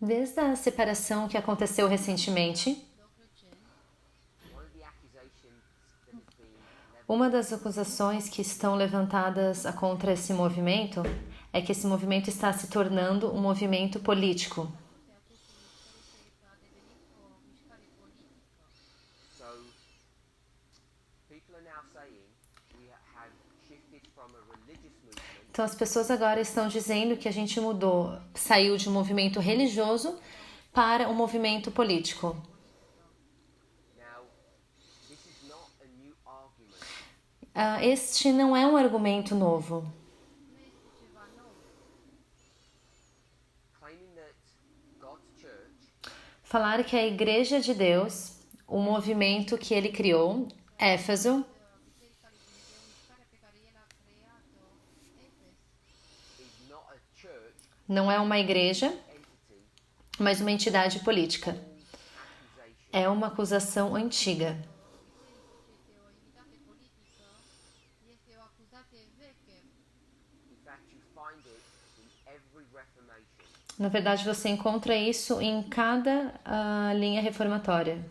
Desde a separação que aconteceu recentemente, uma das acusações que estão levantadas contra esse movimento é que esse movimento está se tornando um movimento político. Então as pessoas agora estão dizendo que a gente saiu de um movimento religioso para um movimento político. Este não é um argumento novo. Falar que a Igreja de Deus, o movimento que ele criou, Éfeso, não é uma igreja, mas uma entidade política. É uma acusação antiga. Na verdade, você encontra isso em cada linha reformatória.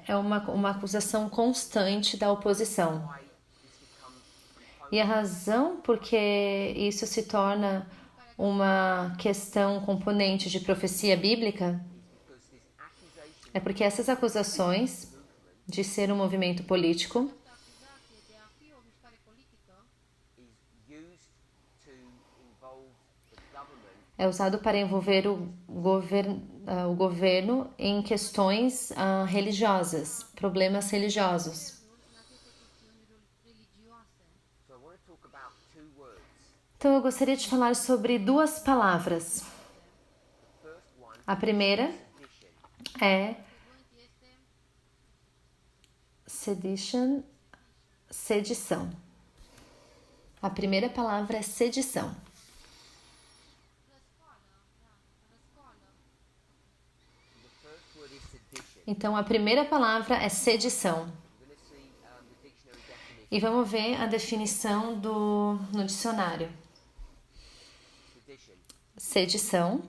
É uma acusação constante da oposição. E a razão por que isso se torna uma questão componente de profecia bíblica é porque essas acusações de ser um movimento político é usado para envolver o governo em questões religiosas, problemas religiosos. Então eu gostaria de falar sobre duas palavras. A primeira é sedição. A primeira palavra é sedição. Então, a primeira palavra é sedição. E vamos ver a definição no dicionário. Sedição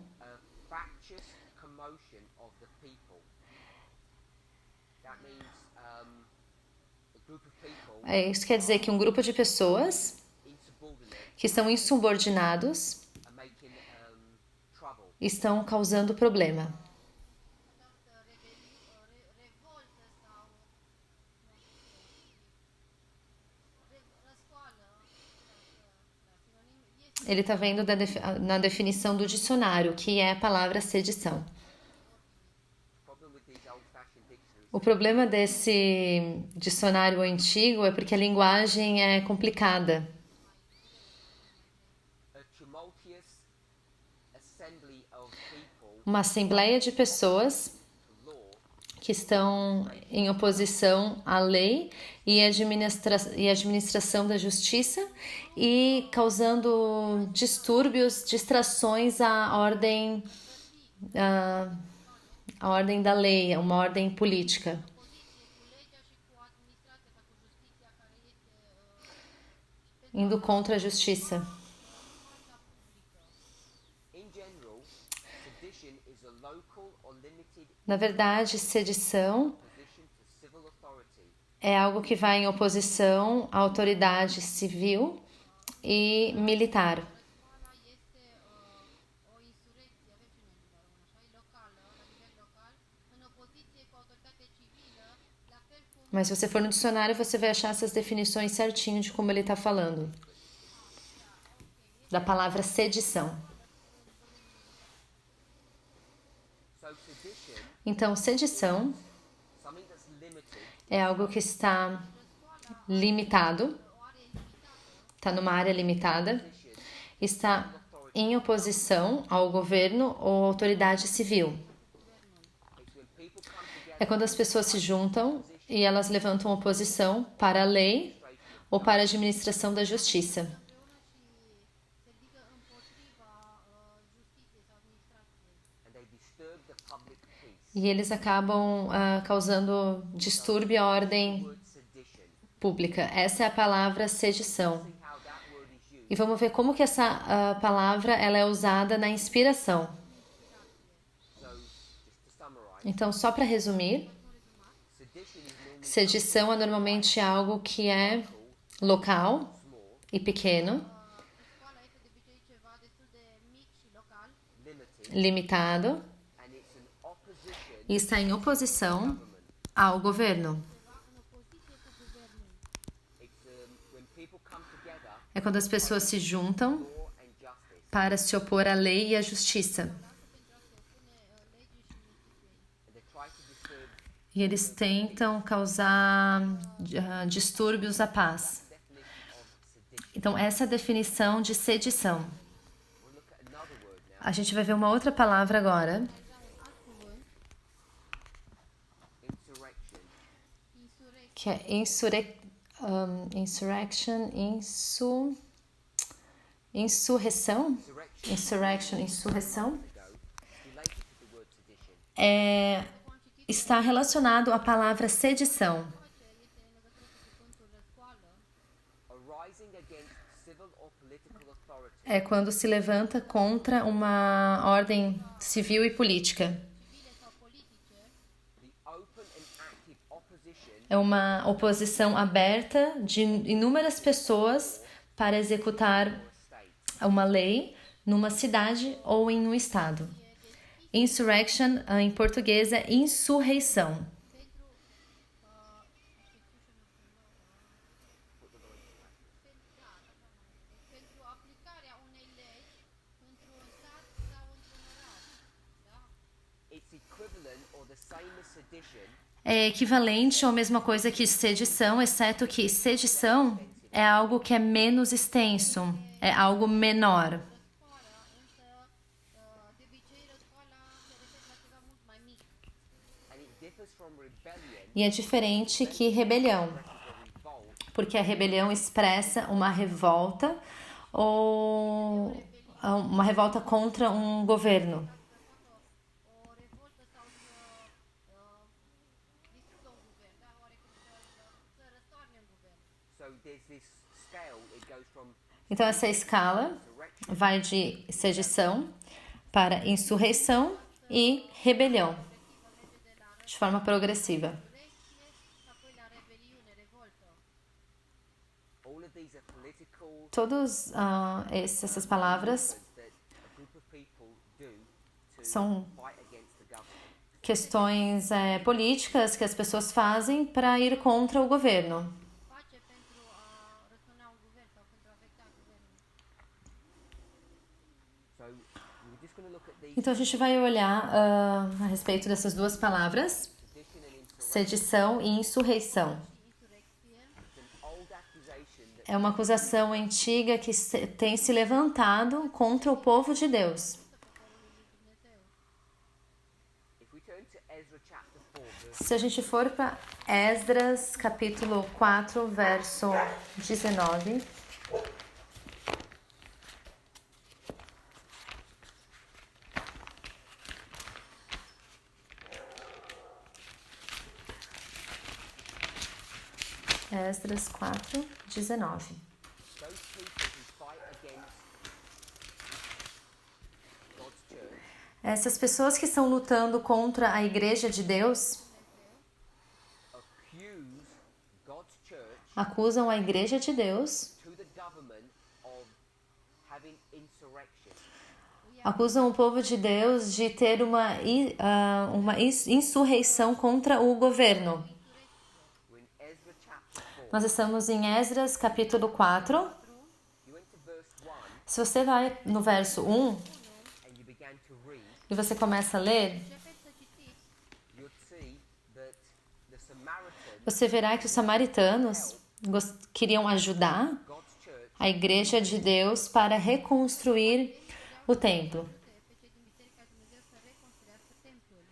isso quer dizer que um grupo de pessoas que são insubordinados estão causando problema. Ele está vendo na definição do dicionário, que é a palavra sedição. O problema desse dicionário antigo é porque a linguagem é complicada. Uma assembleia de pessoas que estão em oposição à lei e administração da justiça e causando distúrbios, distrações à ordem da lei, uma ordem política. Indo contra a justiça. Na verdade, sedição é algo que vai em oposição à autoridade civil e militar. Mas se você for no dicionário, você vai achar essas definições certinho de como ele está falando. Da palavra sedição. Então, sedição é algo que está limitado, está numa área limitada, está em oposição ao governo ou autoridade civil. É quando as pessoas se juntam e elas levantam oposição para a lei ou para a administração da justiça. E eles acabam causando distúrbio à ordem pública. Essa é a palavra sedição. See how that word is used E vamos ver como que essa palavra ela é usada na inspiração. So, just to summarize, Então, só para resumir, sedition is normally sedição é normalmente algo que é local small, e pequeno, Școala este de obicei ceva destul de mic și local limited, limitado and it's an opposition e está em oposição ao governo. ceva în opoziție cu guvernul. It's when people come together, É quando as pessoas se juntam law and justice. para se opor à lei e à justiça. Pentru a se opune legii și justiției. And they try to disturb E eles tentam causar distúrbios à paz. definition of sedition. Então, essa é a definição de sedição. We'll look at another word now, A gente vai ver uma outra palavra agora, Alt cuvânt, insurrection. insurrecție. que é insurrection, insurreição? Insurrection, insurreição. Ago, related to the word sedition. Está relacionado à palavra sedição. Este în legătură cu cuvântul răscoală, Arising against civil or political authority. É quando se levanta contra uma ordem civil e política. civile sau politice, The open and active opposition É uma oposição aberta de inúmeras pessoas para executar or state. uma lei numa cidade ou em um estado. Insurrection, em português, é insurreição. pentru pentru aplicarea unei legi într-un stat sau într-un oraș. Da? It's equivalent or the same as sedition, É equivalente ou mesma coisa que sedição, exceto que sedição é algo que é menos extenso, é algo menor. Răscoală, însă de obicei răscoala se referă la ceva mult mai mic. and it differs from rebellion, E é diferente que rebelião, a revolt, porque a rebelião expressa uma revolta ou uma revolta contra um governo. O revoltă sau distrugă un guvern, da? Oarecum să răstoarne un guvern. so there's this scale, it goes from Então essa escala vai de sedição para insurreição e rebelião, de forma progressiva. Insurecție și apoi la rebeliune, revoltă. all of these are political Todas essas palavras that a group of people do to são fight against the government. questões políticas que as pessoas fazem para ir contra o governo. Face pentru a răstuna un guvern sau pentru a afecta guvernul. So we're just going to look at these Então a gente vai olhar a respeito dessas duas palavras, sedition and insurrection. sedição e insurreição. Insurecție It's an old accusation that É uma acusação antiga que tem se levantado contra o povo de Deus. poporului lui Dumnezeu. if we turn to Ezra chapter 4, verse Se a gente for para Esdras, capítulo 4, verso 19. Esdras 4, 19. those people who fight against God's church Essas pessoas que estão lutando contra a igreja de Deus accuse God's church acusam a igreja de Deus, to the government of having insurrection. acusam o povo de Deus de ter uma insurreição contra o governo. We're in Ezra chapter 4. Nós estamos em Esdras, capítulo 4. You went to verse 1 Se você vai no verso 1 and you began to read, e você começa a ler, Începeți să citiți, you'd see that the Samaritans, você verá que os samaritanos queriam ajudar God's church, a igreja de Deus para reconstruir o templo. pe cei din Biserica lui Dumnezeu să reconstruiască templul.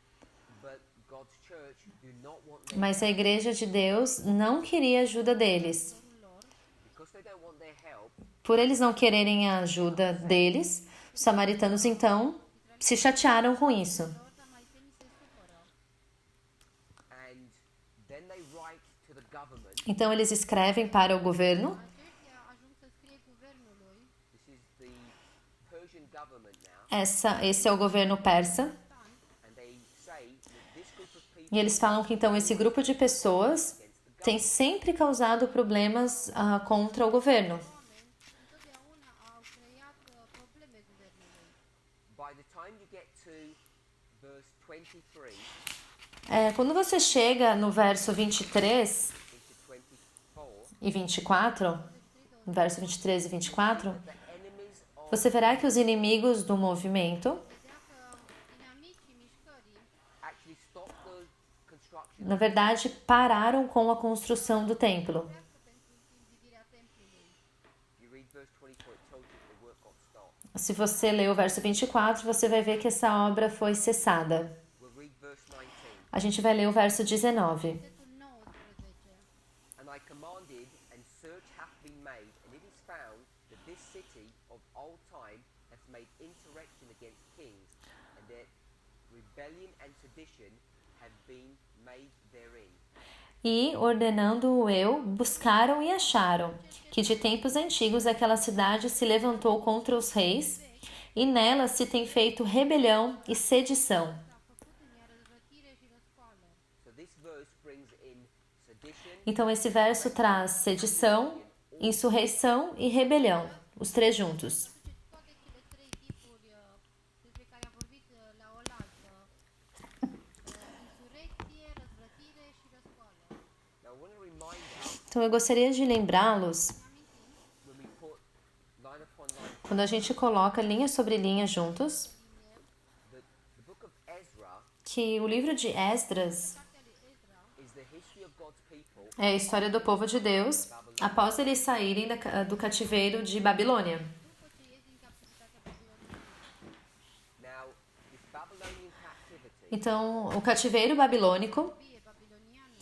but God's church do not want their Mas a igreja de Deus não queria a ajuda deles. because they don't want their help. Por eles não quererem a ajuda deles, os samaritanos então se chatearam com isso. Lor samaritenii se supără And then they write to the government Então eles escrevem para o governo. Aceștia ajung să scrie guvernului This is the Persian government now, Esse é o governo persa. and they say that this group of people E eles falam que então esse grupo de pessoas tem sempre causado problemas contra o governo. întotdeauna au creat probleme guvernului. by the time you get to verse 23 Quando você chega no verso 23 into 24, e 24, no verso 23 e 24, the enemies of você verá que os inimigos do movimento, Vedea că inamicii mișcării actually stop the construction. na verdade, pararam com a construção do templo. pentru înzidirea templului. You read verse 24, it tells you the work got stopped. Se você ler o verso 24, você vai ver que essa obra foi cessada. We'll read verse 19. A gente vai ler o verso 19. Versetul 19. And I commanded, and search hath been made, and it is found that this city of old time hath made insurrection against kings, and that rebellion and sedition have been made therein. E, ordenando-o eu, buscaram e acharam que de tempos antigos aquela cidade se levantou contra os reis, e nela se tem feito rebelião e sedição. S-a făcut în ea răzvrătire și răscoală. So this verse brings in sedition, Então esse verso traz sedição, insurreição e rebelião, os três juntos. Duceți toate cele trei tipuri despre care am vorbit la oaltă. Insurecție, răzvrătire și răscoală. now I want to remind us, Então eu gostaria de lembrá-los, when we put line upon line, quando a gente coloca linha sobre linha juntos, that the book of Ezra que o livro de Esdras Cartea lui Ezra is the history of God's people é a história do povo de Deus após eles saírem do cativeiro de Babilônia. după ce ies din captivitatea babiloniană. Now, this Babylonian captivity Então, o cativeiro babilônico Bie babiloniană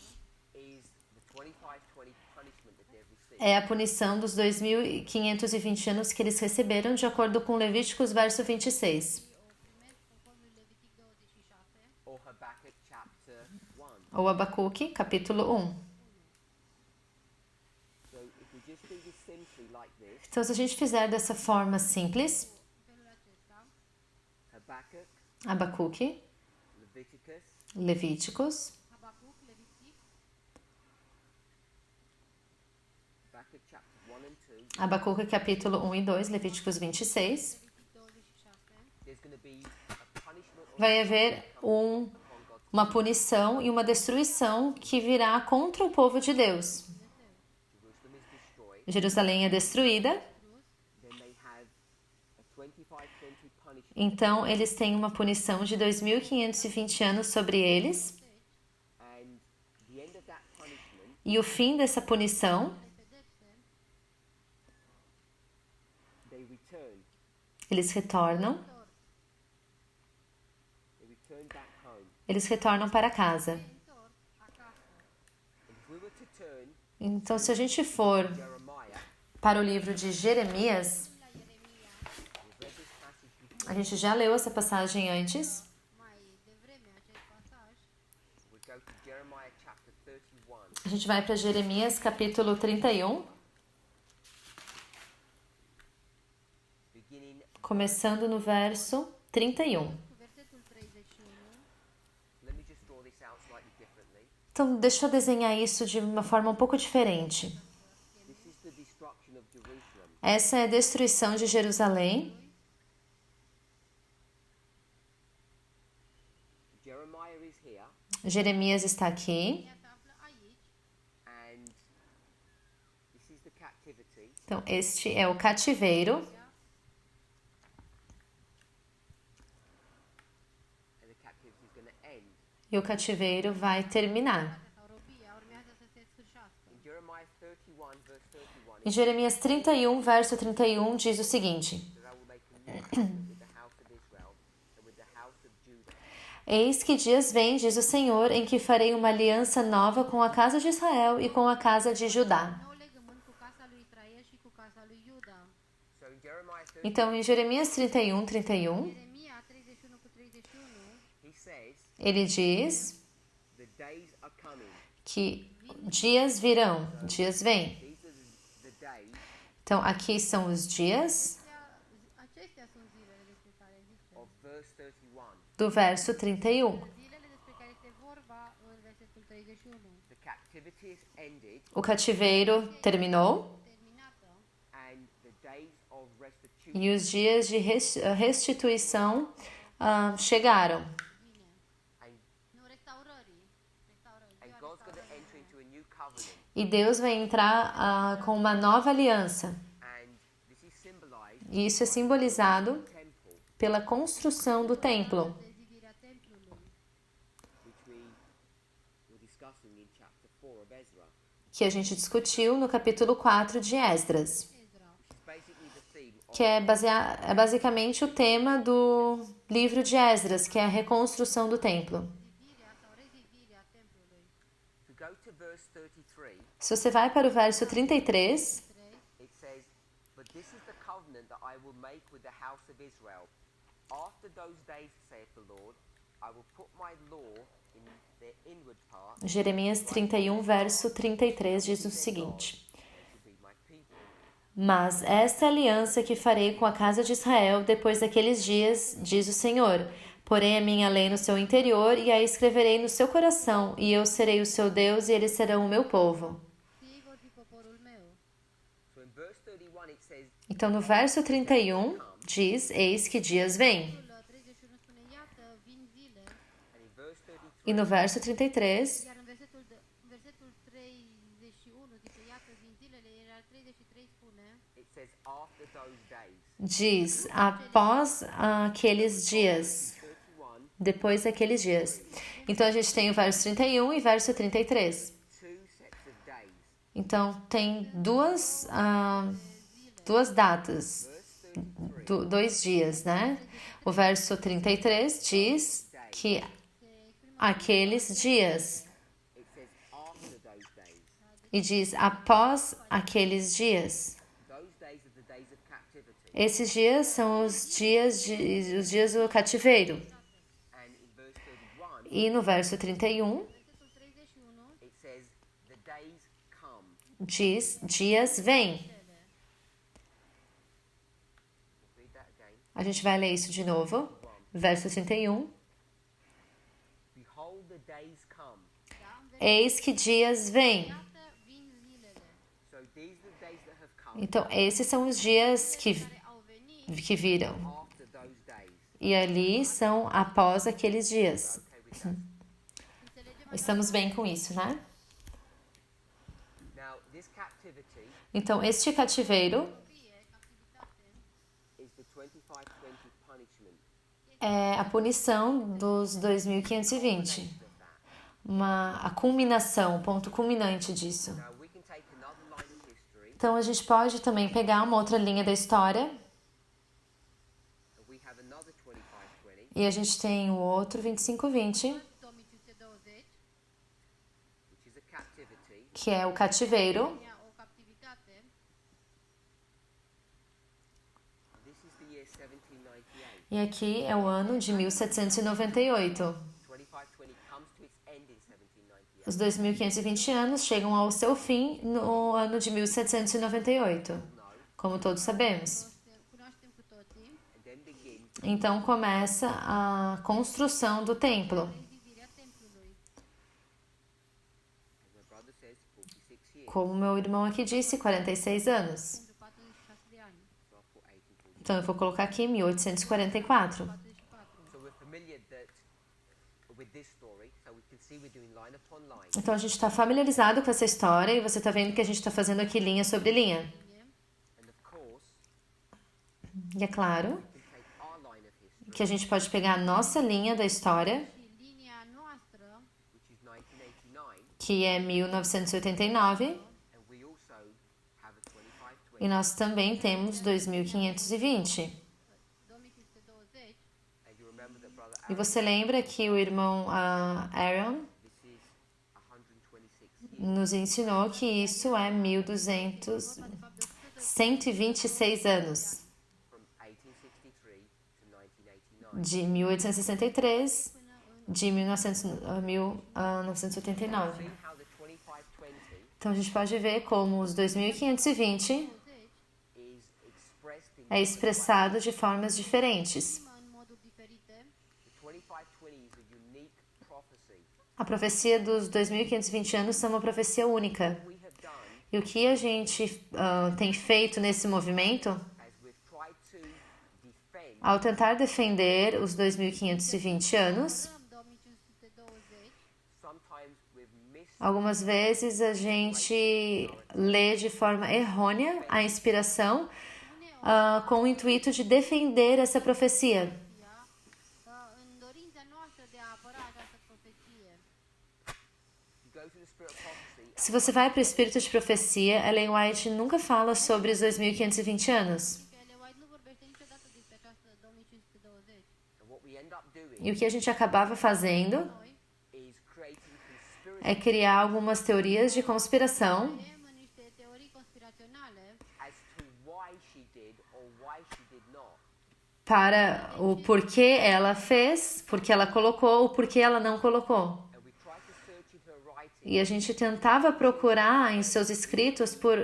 is the 2520 punishment that they've received. é a punição dos 2520 anos que eles receberam, de acordo com Levíticos, verso 26. o primesc conform lui Levitic 26. Or Habakkuk chapter 1. Ou Abacuque, capítulo 1. So if we just do this simply like this, Então, se a gente fizer dessa forma simples, În felul acesta, Habakkuk, Abacuque, Leviticus, Levíticos, Habacuc, Levitic, Habakkuk chapter 1 and 2, Abacuque, capítulo 1 e 2, Levíticos 26, Levitic 26. there's going to be a punishment or vai haver upon God's uma punição e uma destruição que virá contra o povo de Deus. Jerusalem is destroyed. Jerusalém é destruída, Then they have a 2520 punishment, então eles têm uma punição de 2520 anos sobre eles, and the end of that punishment e o fim dessa punição, they return. eles retornam, They return back home. eles retornam para casa. Întorc acasă. And if we were to turn Então, se a gente for Jeremiah, para o livro de Jeremias, La Ieremia, we've read this passage before. a gente já leu essa passagem antes. mai devreme acest pasaj, We go to Jeremiah chapter 31. A gente vai para Jeremias, capítulo 31, Beginning, começando no verso 31. cu versetul 31. let me just draw this out slightly differently. Então, deixa eu desenhar isso de uma forma um pouco diferente. This is the destruction of Jerusalem. Essa é a destruição de Jerusalém. Jeremiah is here, Jeremias está aqui. Ea se află aici, and this is the captivity. Então, este é o cativeiro. And the captivity is going to end. E o cativeiro vai terminar. sau robia urmează să se sfârșească. In Jeremiah 31, verse 31, Em Jeremias 31, verso 31, diz o seguinte: that I will make a new covenant with the house of Israel and with the house of Judah. Eis que dias vem, diz o Senhor, em que farei uma aliança nova com a casa de Israel e com a casa de Judá. Nou legământ cu casa lui Israel și cu casa lui Iuda. So in Jeremiah 31, Então, em Jeremias 31, 31, Ieremia 31 cu 31, he says, ele diz the days are coming, que dias virão, dias vêm. These are the days Então, aqui são os dias Acestea sunt zilele despre care zice. of verse 31. do verso 31. Zilele despre care este vorba în versetul 31. The captivity is ended, O cativeiro terminou Terminată and the days of restitution e os dias de restituição chegaram. vine. and, Nu, restaurării. Restaurării. and Ziua God's going to restaurării. enter into a new covenant. E Deus vai entrar com uma nova aliança. And this is symbolized E isso é simbolizado by the temple, pela construção do templo, Dezidirea templului. which we were discussing in chapter 4 of Ezra. que a gente discutiu no capítulo 4 de Esdras, Ezra. It's basically the theme of que é basicamente o tema do livro de Esdras, que é a reconstrução do templo. Zidirea sau rezidirea templului. to go to verse 33. Se você vai para o verso 33, 3. It says, "But this is the covenant that I will make with the house of Israel. After those days, saith the Lord, I will put my law in their inward part, Jeremias 31, verso 33 diz o seguinte: they shall be my people. Mas esta aliança que farei com a casa de Israel depois daqueles dias, diz o Senhor, porém a minha lei no seu interior e a escreverei no seu coração, e eu serei o seu Deus e eles serão o meu povo. Ei vor fi poporul meu. So in verse 31 it says, Então no verso 31 diz: Eis que dias vêm. Versetul 31 spune, iată, vin zile, and in verse 33 E no verso 33 iar în versetul 31 zice, iată, vin zilele, iar 33 spune, it says, after those days. diz: Após aqueles dias. 31, Depois daqueles dias. Então a gente tem o verso 31 e verso 33. two sets of days. Então tem duas datas, dois dias, né? O verso 33 diz que aqueles dias It says after those days. e diz após aqueles dias. Those days are the days of captivity. Esses dias são os dias do cativeiro. And in verse 31 E no verso 31 versetul 31, it says, the days come. diz dias vêm. Read that again. A gente vai ler isso de novo. Verso 31. Behold, the days come. da, în versetul, Eis que dias vêm. iată, vin zilele, So these are the days that have come Então, esses são os dias care au venit, que viram. after those days. E ali são após aqueles dias. Okay with that? înțelegem Estamos bem com isso, né? Now, this captivity Então, este cativeiro fie captivitate, is the 2520 punishment é a punição dos 2520. of that. A culminação, o ponto culminante disso. Now, we can take another line of history, Então, a gente pode também pegar uma outra linha da história and we have another 2520, e a gente tem o outro 2520, 2520, which is a captivity. que é o cativeiro. ia o captivitate, This is the year 1798. E aqui é o ano de 1798. 2520 comes to its end in 1798. Os 2520 anos chegam ao seu fim no ano de 1798, No, como todos sabemos. cunoaștem cu toții, and then begins Então começa a construção do templo. rezidirea templului. as my brother says, 46 years. Como meu irmão aqui disse, 46 anos. Pentru 46 de ani, So I'll put 1840. Então eu vou colocar aqui 1844. 44. So we're familiar with this story, so we can see we're doing line upon line. Então a gente está familiarizado com essa história e você está vendo que a gente está fazendo aqui linha sobre linha. And of course, E é claro we can take our line of history, que a gente pode pegar a nossa linha da história, Și linia noastră, which is 1989, que é 1989, and we also have a 2520. e nós também temos 2520. 2520, And you remember that brother E Aaron, você lembra que o irmão Aaron this is 126 years. nos ensinou que isso é 1200, 126 anos, From 1863 to 1989. de 1863 de 1989. Seeing how the Então a gente pode ver como os 2520 is expressed in é expressado de formas diferentes. în moduri diferite. the 2520 is a unique prophecy. A profecia dos 2520 anos é uma profecia única. We have done E o que a gente tem feito nesse movimento, as we've tried to defend ao tentar defender os 2520 anos, Am 2520, sometimes we've missed algumas vezes a gente lê de forma errônea a inspiração com o intuito de defender essa profecia. în dorința noastră de a apăra această profeție. you go to the spirit of prophecy Se você vai para o espírito de profecia, Ellen White nunca fala sobre os 2520 anos. Că Ellen White nu vorbește niciodată despre această 2520. and what we end up doing E o que a gente acabava fazendo Noi is creating conspiracy é criar algumas teorias de conspiração creăm niște teorii conspiraționale as to why she did or why she did not. para o porquê ela fez, porque ela colocou, o porquê ela não colocou. And we try to search in her writing E a gente tentava procurar em seus escritos por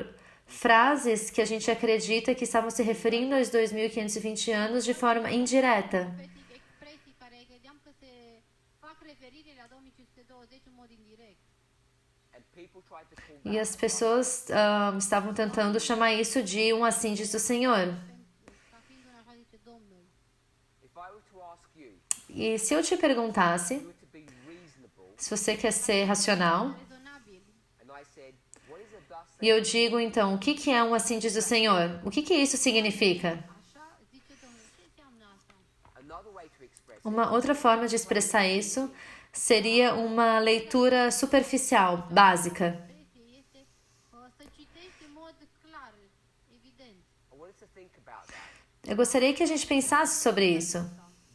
frases que a gente acredita que estavam se referindo aos 2520 anos de forma indireta. profetic, expresii care credeam că se fac referire la 2520 în mod indirect. and people try to call E that as pessoas estavam tentando chamar isso de assim diz o Senhor. Ca fiind un așa zice Domnul. if I were to ask you E se eu te perguntasse, you were to be reasonable se você quer ser racional, Rezonabil. and I said what is a thus e eu digo então, o que que é assim diz o Senhor? O que que isso significa? Așa zice Domnul. Ce înseamnă asta? another way to express it Uma outra forma de expressar isso seria uma leitura superficial, básica. Expresie este să citești în mod clar, evident. I want us to think about that Eu gostaria que a gente pensasse sobre isso.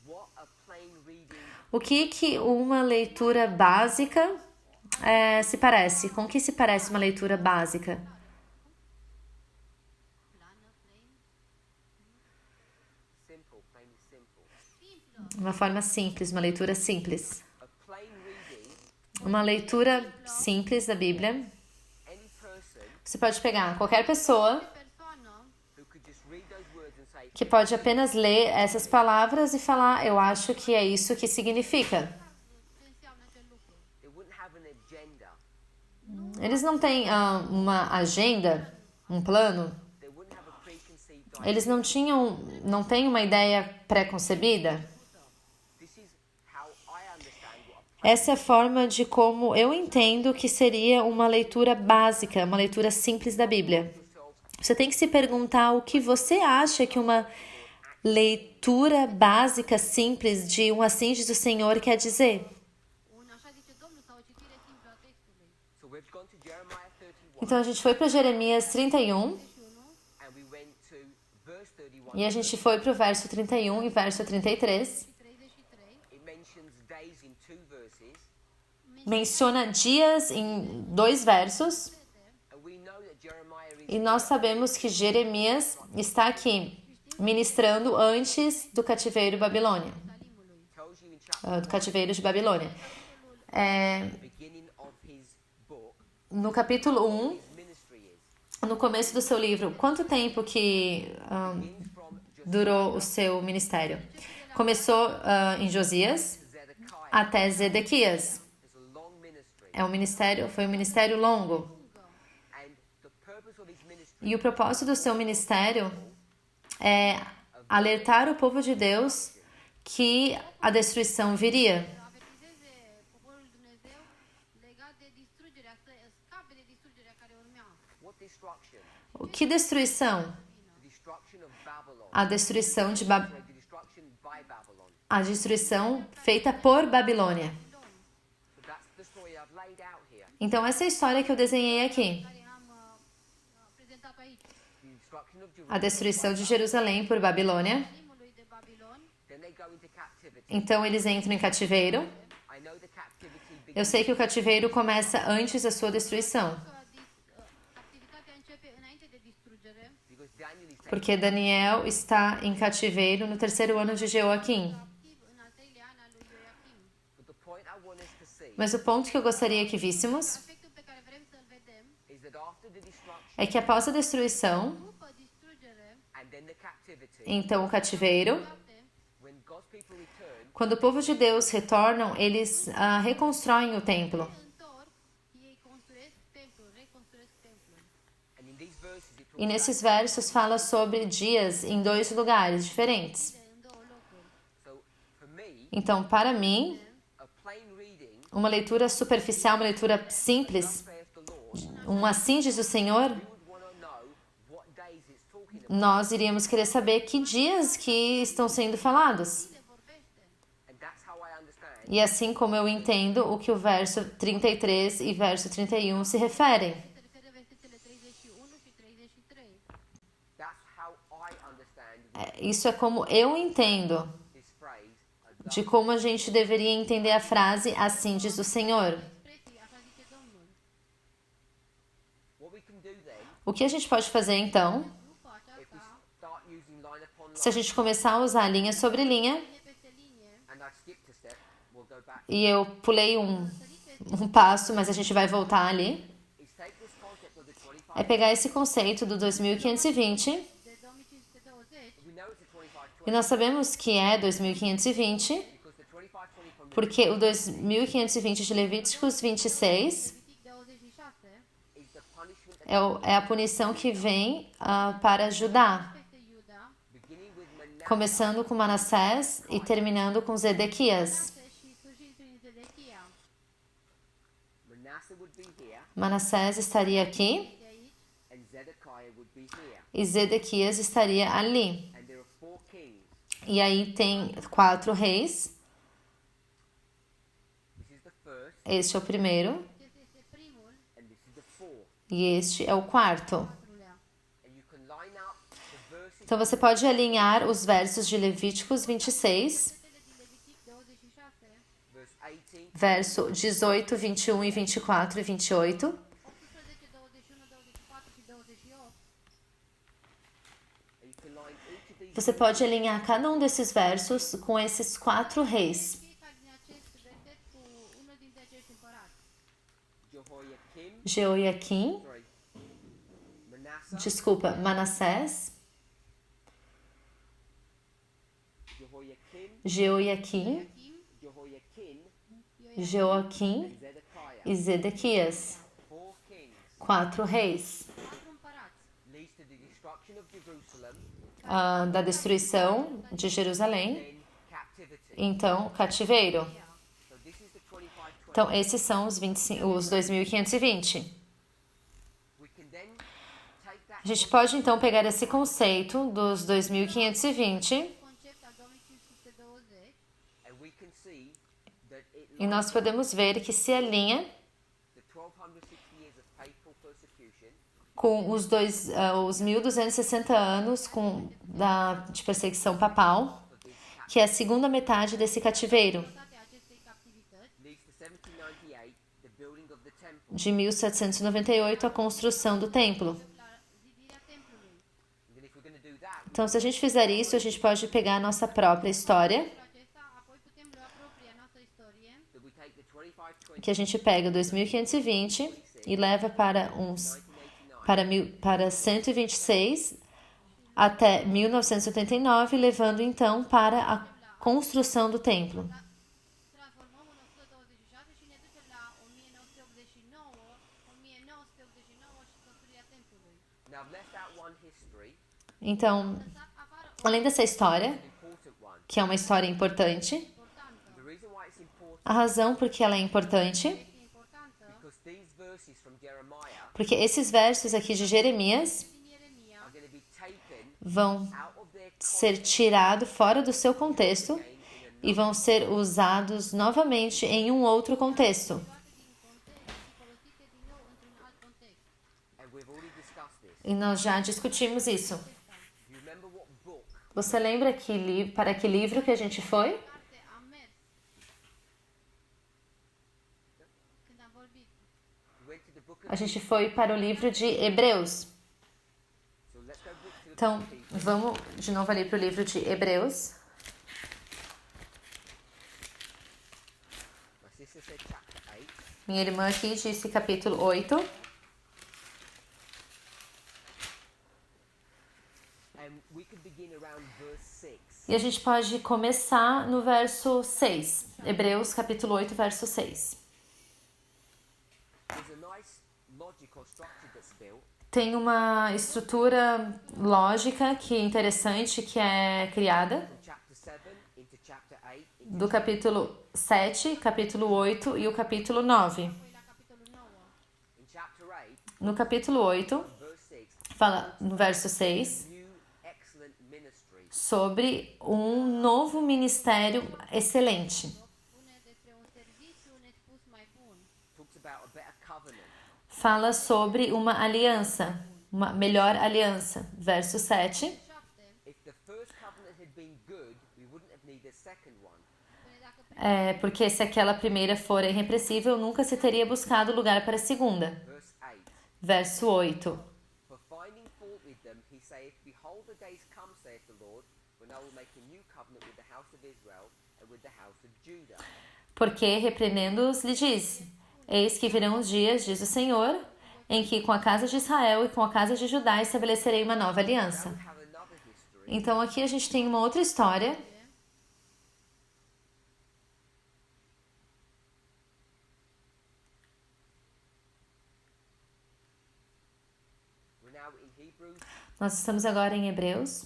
what a plain reading O que uma leitura básica se parece? Com o que se parece uma leitura básica? Plană, plain, simple plainly simple simplă. Uma forma simples, uma leitura simples. a plain reading Uma leitura simples da Bíblia. any person Você pode pegar qualquer pessoa Persoană who could just read those words and say que pode apenas ler essas palavras e falar, eu acho que é isso que significa. ce înseamnă acel lucru. they wouldn't have an agenda Eles não têm uma agenda, um plano. they wouldn't have a preconceived idea Eles não têm uma ideia pré-concebida. this is how I understand what a Essa é a forma de como eu entendo que seria uma leitura básica, uma leitura simples da Bíblia. Você tem que se perguntar o que você acha que uma leitura básica, simples de assim diz o Senhor quer dizer. Un așa zice Domnul sau o citire simplă a textului. so we've gone to Jeremiah 31 Então a gente foi para Jeremias 31 and we went to verse 31 e a gente foi para o verso 31 e verso 33. 33 it mentions days in two verses Menciona dias em 2 versos. and we know that Jeremiah is E nós sabemos que Jeremias está aqui, ministrando antes do cativeiro babilônia, Salimului. tells you in chapter do cativeiro de Babilônia. beginning of his book No capítulo 1, his ministry is no começo do seu livro, quanto tempo que begins from durou o seu ministério? Começou em Josias Zedekiah até Zedequias. it's a long ministry Foi um ministério longo. and the purpose of his ministry E o propósito do seu ministério é alertar o povo de Deus que a destruição viria. Avertizeze poporul Dumnezeu legat de distrugerea, să scape de distrugerea care urmea. what destruction Que destruição? the destruction of Babylon A destruição the destruction by Babylon a destruição feita por Babilônia. so that's the story I've laid out here Então essa é a história que eu desenhei aqui. Care am prezentat aici. the destruction of A Jerusalem destruição de Jerusalém por Babilônia. Rimului de Babilon. then they go into captivity Então eles entram em cativeiro. I know the captivity begins Eu sei que o cativeiro começa antes da sua destruição, Că activitatea începe înainte de distrugere. because Daniel is taken porque Daniel está em cativeiro no 3º ano de Joaquim. Activ în al treilea an al lui Ioachim. but the point I want us to see Mas o ponto que eu gostaria que víssemos Aspectul pe care vrem să-l vedem is that after the destruction é que após a destruição, după distrugere, and then the captivity, então o cativeiro, toate, when God's people return, quando o povo de Deus retornam, eles reconstroem o templo. întorc, ei construiesc templul, reconstruiesc templul. and in these verses it E talks nesses versos fala sobre dias em 2 lugares diferentes. În două locuri. so for me, Então, para mim, a plain reading, uma leitura superficial, uma leitura simples, saith the Lord, assim diz o Senhor, we would want to know what days it's talking about, nós iríamos querer saber que dias que estão sendo falados. Cine vorbește? and that's how I understand. E assim como eu entendo o que o verso 33 e verso 31 se referem. Se referă versetele 31 și 33. That's how I understand Isso é como eu entendo this phrase. de como a gente deveria entender a frase assim diz o Senhor. Expresii, așa zice Domnul. What we can do then, O que a gente pode fazer então, După if we aceasta, start using line upon se a line, gente começar a usar linha sobre linha, linie peste linie, and I skipped a step, we'll go back. e eu pulei um passo, mas a gente vai voltar ali, Is take this concept of the 25. é pegar esse conceito do 2520, de 2520, We know it's a 25-20 e nós sabemos que é 2520, because the 25-20 from porque o 2520 de Levíticos 26 Levitic 26, is the punishment that é a punição que vem para Judá, peste Iuda, beginning with Manasseh começando com Manassés e terminando com Zedequias. Manase și sfârșit prin Zedechia. Manasseh would be here, Manassés estaria aqui De aici, and Zedekiah would be here. e Zedequias estaria ali. And there are 4 kings. E aí tem 4 reis. This is the first, Este é o primeiro acesta este primul, and this is the fourth. e este é o quarto. patrulea. And you can line up the verses Então você pode alinhar os versos de Levíticos 26, Versetele din Levitic 26, verse 18, verso 18, 21 e 24 e 28. 18, 21, 24 și 28. and you can line each of these Você pode alinhar cada um desses versos com esses 4 reis. Fiecare din acest verset cu unul dintre acești împărați. Jehoiakim, Jeoiaquim, Manasseh, desculpa, Manassés, Jehoiakim, Jeoiaquim, Achim, Jehoiakim, Joaquim and Zedekiah. e Zedequias. 4 kings 4 reis. 4 împărați. leads to the destruction of Jerusalem, Da destruição de Jerusalém. then captivity. Então, cativeiro. So this is the 25-20. Então, esses são os 2520. We can then take that A gente pode, então, pegar esse conceito dos 2520 Concept al 2520 and we can see that it e nós podemos ver que se alinha the 1260 years of faithful persecution com os 1260 anos de perseguição papal, que é a segunda metade desse cativeiro, toate acestei captivități, leads to 1798, the building of the temple. de 1798 a construção do templo. la zidirea templului. And then if we're going to do that, Então, se a gente fizer isso, a gente pode pegar a nossa própria história, Pentru acesta, apoi putem lua propria noastră istorie, that we take the 25-20 que a gente pega 2520 e leva para 1989, para 126 até 1989, levando então para a construção do templo. transformăm în 126 și ne ducem la 1989, 1989 și construirea templului. now I've left out one history, Então, Lăsat afară o além dessa história, an important one. que é uma história importante, importantă. The reason why it's important a razão por que ela é importante, Este importantă because these verses from Jeremiah porque esses versos aqui de Jeremias din Ieremia are going to be taken vão out of their ser tirados fora do seu contexto context e vão ser usados novamente em um outro contexto. luate din context și folosite din nou într-un alt context. and we've already discussed this. E nós já discutimos isso. You remember what book Você lembra para que livro que a gente foi? Carte am mers când am vorbit. we went to the book of A gente foi para o livro de Hebreus. so let's go book to the Então, book of Hebrews. vamos de novo ali para o livro de Hebreus. My sister said chapter 8. Minha irmã aqui disse capítulo 8. begin around verse 6. E a gente pode começar no verso 6. Hebreus capítulo 8, verso 6. There's a nice logical structure that's built. Tem uma estrutura lógica que é interessante, que é criada From chapter 7 into chapter 8 do capítulo 7, capítulo 8 e o capítulo 9. Poi la capitolul 9. in chapter 8 No capítulo 8, verse 6 fala no verso 6 new excellent ministry. sobre um novo ministério excelente. Spune despre un serviciu nespus mai bun. Talks about a better covenant. Fala sobre uma aliança, uma melhor aliança. Verso 7. 7. If the first covenant had been good, we wouldn't have needed a second one. Spune dacă Porque se aquela primeira for irrepreensível, nunca se teria buscado lugar para a segunda. Verse 8. Verso 8. For finding fault with them, he saith, Behold, the days come, saith the Lord, when I will make a new covenant with the house of Israel and with the house of Judah. Porque, repreendendo-os, lhe diz: Eis que virão os dias, diz o Senhor, em que com a casa de Israel e com a casa de Judá estabelecerei uma nova aliança. We have another history. Então aqui a gente tem uma outra história. We're now in Hebrews Nós estamos agora em Hebreus,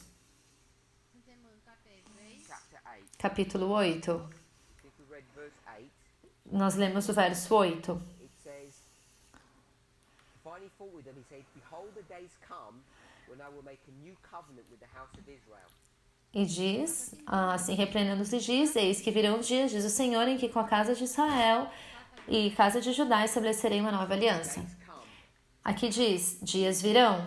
suntem în cartea Evrei, chapter 8. capítulo 8. I think we read verse 8. Nós lemos o verso 8. It says, Finding fault with them, he said, Behold, the days come when I will make a new covenant with the house of Israel. E diz, assim repreendendo-os e diz, eis que virão os dias, diz o Senhor, em que com a casa de Israel e casa de Judá estabelecerei uma nova aliança. Days come. Aqui diz, dias virão.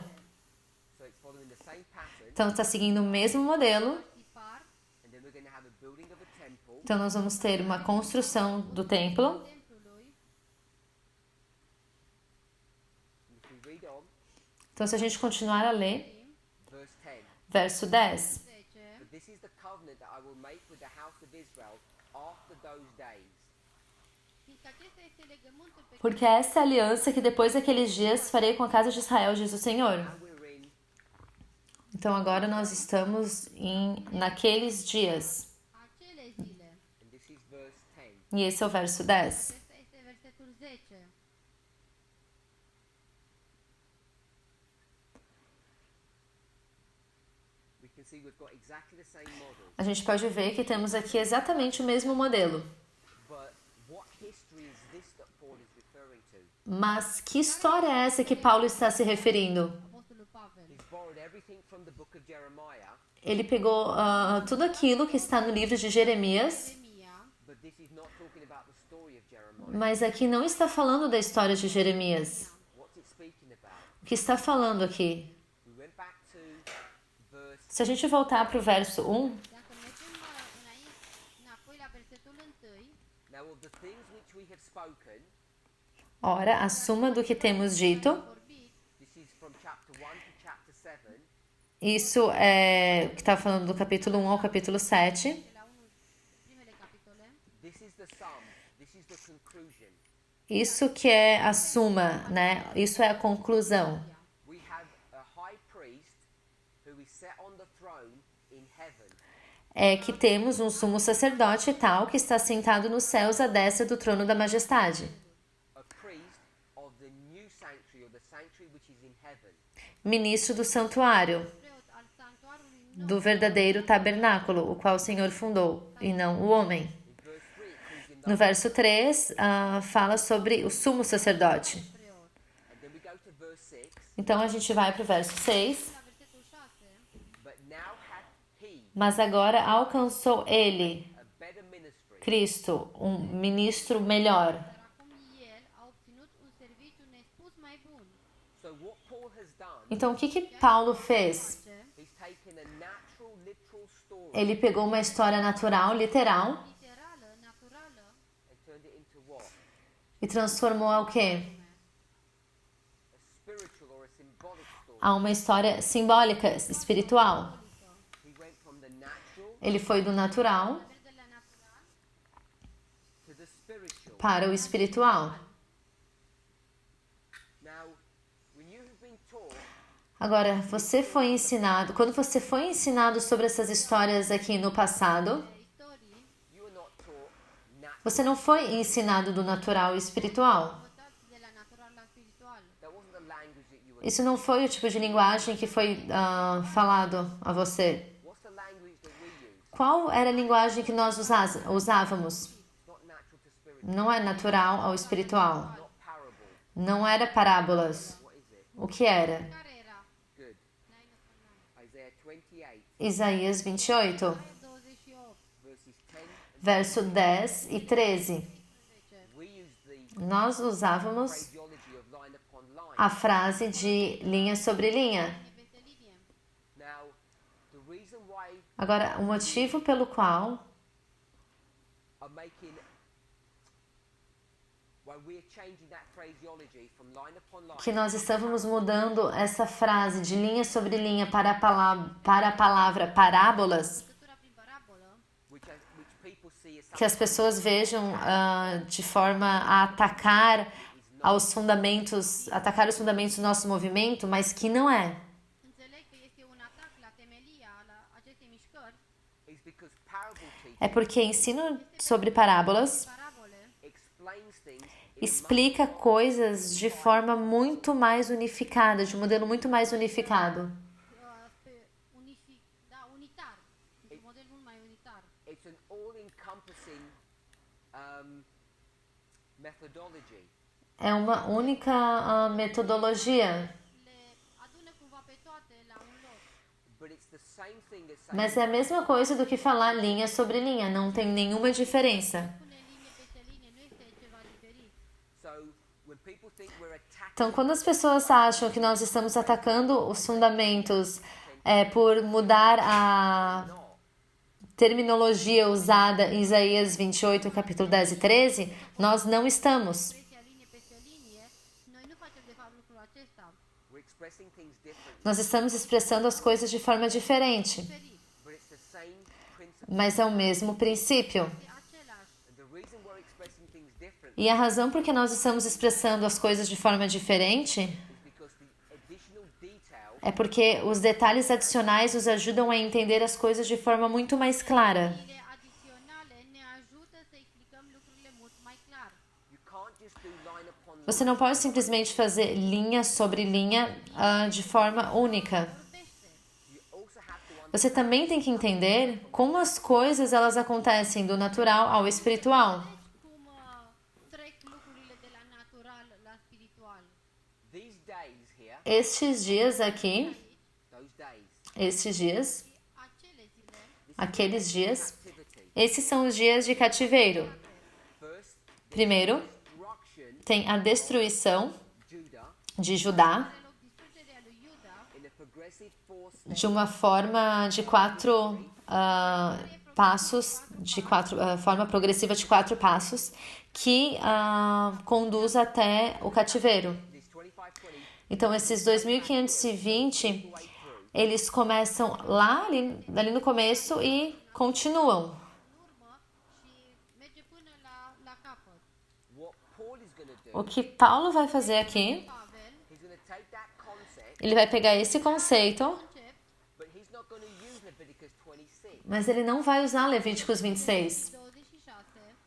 So it's following the same pattern. Então está seguindo o mesmo modelo. tipar, And then we're going to have a building of a temple. Então nós vamos ter uma construção do templo. templului, And if we read on, Então se a gente continuar a ler, verse 10. verso 10. 10. But this is the covenant that I will make with the house of Israel after those days. Fiindcă acesta este legământul pe Porque essa é a aliança que depois daqueles dias farei com a casa de Israel, diz o Senhor. Now we're in Então agora nós estamos naqueles dias. acele zile. and this is verse 10. E esse é o verso 10. Acesta este versetul 10. We can see we've got exactly the same model. A gente pode ver que temos aqui exatamente o mesmo modelo. But what history is this that Paul is referring to? Mas que história é essa que Paulo está se referindo? Apostolul Pavel. He's borrowed everything from the book of Jeremiah, Ele pegou tudo aquilo que está no livro de Jeremias, Jeremia, but this is not talking about the story of Jeremiah. mas aqui não está falando da história de Jeremias. What's it speaking about? O que está falando aqui? We went back to verse Se a gente voltar para o verso 1, dacă mergem înapoi la versetul 1, now of the things which we have spoken. ora, a suma do que temos dito. vorbit, This is from chapter 1 to chapter 7. Isso é o que está falando do capítulo 1 ao capítulo 7. de la unul primele capitole, This is the sum. This is the conclusion. Isso que é a suma, né? Isso é a conclusão. We have a high priest who is set on the throne in heaven. É que temos um sumo sacerdote tal que está sentado nos céus à destra do trono da majestade. A priest of the new sanctuary or the sanctuary which is in heaven. Ministro do santuário, preot al sanctuarului nou. do verdadeiro tabernáculo, o qual o Senhor fundou, e não o homem. In verse 3 it calls him the No verso 3, fala sobre o sumo sacerdote. preot. and then we go to verse 6. Então a gente vai para o verso 6. La versetul 6, But now hath he Mas agora alcançou ele, a better ministry. Cristo, um ministro melhor. dar acum el a obținut un serviciu nespus mai bun. So what Paul has done, Então o que Paulo fez? he's taken a natural, literal story Ele pegou uma história natural, literal, Literală, naturală, and turned it into what? e transformou ao quê? A spiritual or a symbolic story. A uma história simbólica, espiritual. He went from the natural Ele foi do natural merge de la natural to the spiritual. para o espiritual. Now, when you have been taught Agora, você foi ensinado, quando você foi ensinado sobre essas histórias aqui no passado, Istorii, you were not taught natural. você não foi ensinado do natural e espiritual. învățați de la natural la spiritual. That wasn't the language that you were. Isso não foi o tipo de linguagem que foi falado a você. What's the language that we use? Qual era a linguagem que nós usávamos? It's not natural to spiritual. Não é natural ao espiritual. Not parable. Não era parábolas. What is it? O que era? Care era? Good. Isaiah 28, Isaías 28, 28, verses 10 and verso 10 e 13. 13. we use the Nós usávamos phraseology of line upon line. a frase de linha sobre linha. Linie peste linie. Now, the reason why Agora, o motivo pelo qual I'm making why we're changing that phraseology from line upon line que nós estávamos mudando essa frase de linha sobre linha para a palavra parábolas, Legătura prin parabolă, which people see as que as pessoas vejam de forma a atacar atacar os fundamentos do nosso movimento, mas que não é. înțeleg că este un atac la temelia la acestei mișcări. is because parable teaching É porque ensino sobre parábolas Parabole explains things explica coisas de forma muito mais unificada, de um modelo muito mais unificado. unitar. Un model mult mai unitar. it's an all-encompassing methodology. É uma única metodologia, Le adună cumva pe toate la un loc. But it's the same thing as saying mas é a mesma coisa do que falar linha sobre linha, não tem nenhuma diferença. Pune linie peste linie, nu este ceva diferit. so when people think we're attacking Então, quando as pessoas acham que nós estamos atacando os fundamentos por mudar a not, terminologia usada em Isaías 28, capítulo 10 e 13, nós não estamos. Expresia linie peste linie, noi nu facem de fapt lucrul acesta. we're expressing things differently, Nós estamos expressando as coisas de forma diferente, Diferit. but it's the same principle. mas é o mesmo princípio. Este același. And the reason we're expressing things differently E a razão por que nós estamos expressando as coisas de forma diferente is because the additional detail é porque os detalhes adicionais nos ajudam a entender as coisas de forma muito mais clara. Detaliile adiționale ne ajută să explicăm lucrurile mult mai clar. you can't just do line upon line. Você não pode simplesmente fazer linha sobre linha de forma única. Vorbește. You also have to understand Você também tem que entender como as coisas elas acontecem do natural ao espiritual. Cum trec lucrurile de la natural la spiritual. these days here, Estes dias aqui, those days, estes dias, Acele zile, aqueles dias, activity. esses são os dias de cativeiro. First, Primeiro, destruction, tem a destruição Judah, de Judá are loc distrugerea lui Iuda in a progressive force de uma forma de quatro passos, forma progressiva de 4 passos, que conduz até o cativeiro. these 2520 Então, esses 2520, eles começam lá, ali no começo e continuam. în urmă și merge până la capăt. what Paul is going to do, O que Paulo vai fazer aqui, Pavel, he's going to take that concept, ele vai pegar esse conceito, concept, but he's not going to use Leviticus 26. mas ele não vai usar Levíticos 26. 26,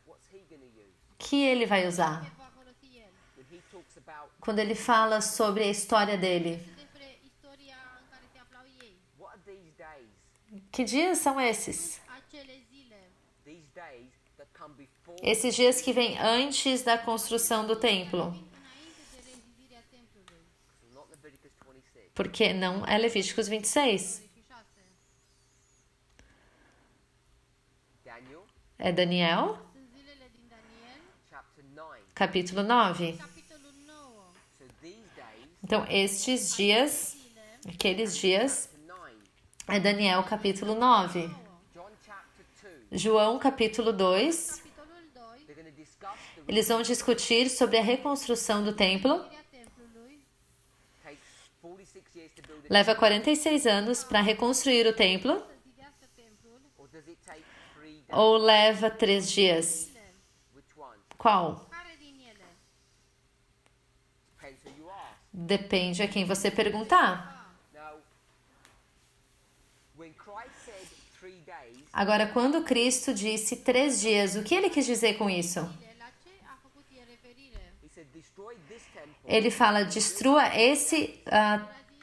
What's he going to use? Que ele vai usar? ce va folosi el. When he talks about Quando ele fala sobre a história dele. Despre istoria în care se aflau ei. what are these days? Que dias são esses? Acele zile, These days that come before Esses dias que vêm antes da construção do templo. vin înainte de rezidirea templului. so not Leviticus 26. Porque não é Levíticos 26. 26. Daniel É Daniel, Sunt zilele din Daniel, chapter 9. capítulo 9. capitolul 9. So these days, Então, estes dias, Zile, aqueles dias, chapter 9. é Daniel, capítulo 9. John chapter 2. João, capítulo 2. capitolul 2, They're going to discuss the Eles vão discutir sobre a reconstrução do templo. rezidirea templului. takes 46 years to build it, Leva 46 anos para reconstruir o templo. Să zidească templul. or does it take 3 days? Ou leva 3 dias? Zile. Which one? Qual? Care din ele? Depends who you ask. Depende a quem você perguntar. said 3 days, Agora, quando Cristo disse 3 dias, o que ele quis dizer com isso? La ce a făcut el referire? he said, destroy this temple. Ele fala, destrua esse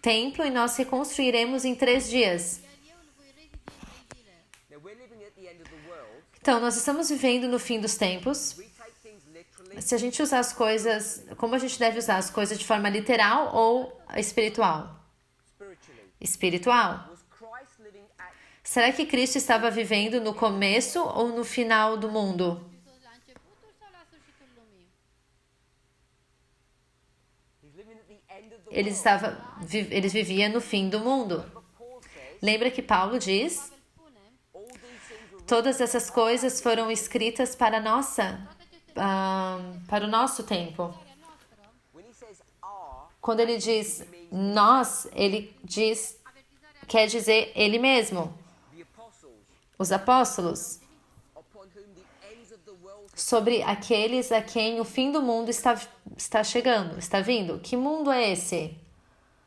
templo e nós reconstruiremos em 3 dias. Iar eu îl voi rezidi în 3 zile. Now we're living at the end of the world. Então, nós estamos vivendo no fim dos tempos. We take things literally. Se a gente usar as coisas, como a gente deve usar as coisas de forma literal ou espiritual? Spiritually. Espiritual. Was Christ living at Será que Cristo estava vivendo no começo ou no final do mundo? Hristos la începutul sau la sfârșitul lumii? he's living at the end of the Ele world. estava, eles viviam no fim do mundo. But Paul says Lembra que Paulo diz? Pavel spune, all these things were Todas essas coisas foram escritas para para o nosso tempo. starea noastră, when he says are, Quando ele diz nós, ele diz, avertizarea quer dizer ele mesmo, the apostles, os apóstolos, upon whom the ends of the world sobre aqueles a quem o fim do mundo está chegando, está vindo. Que mundo é esse?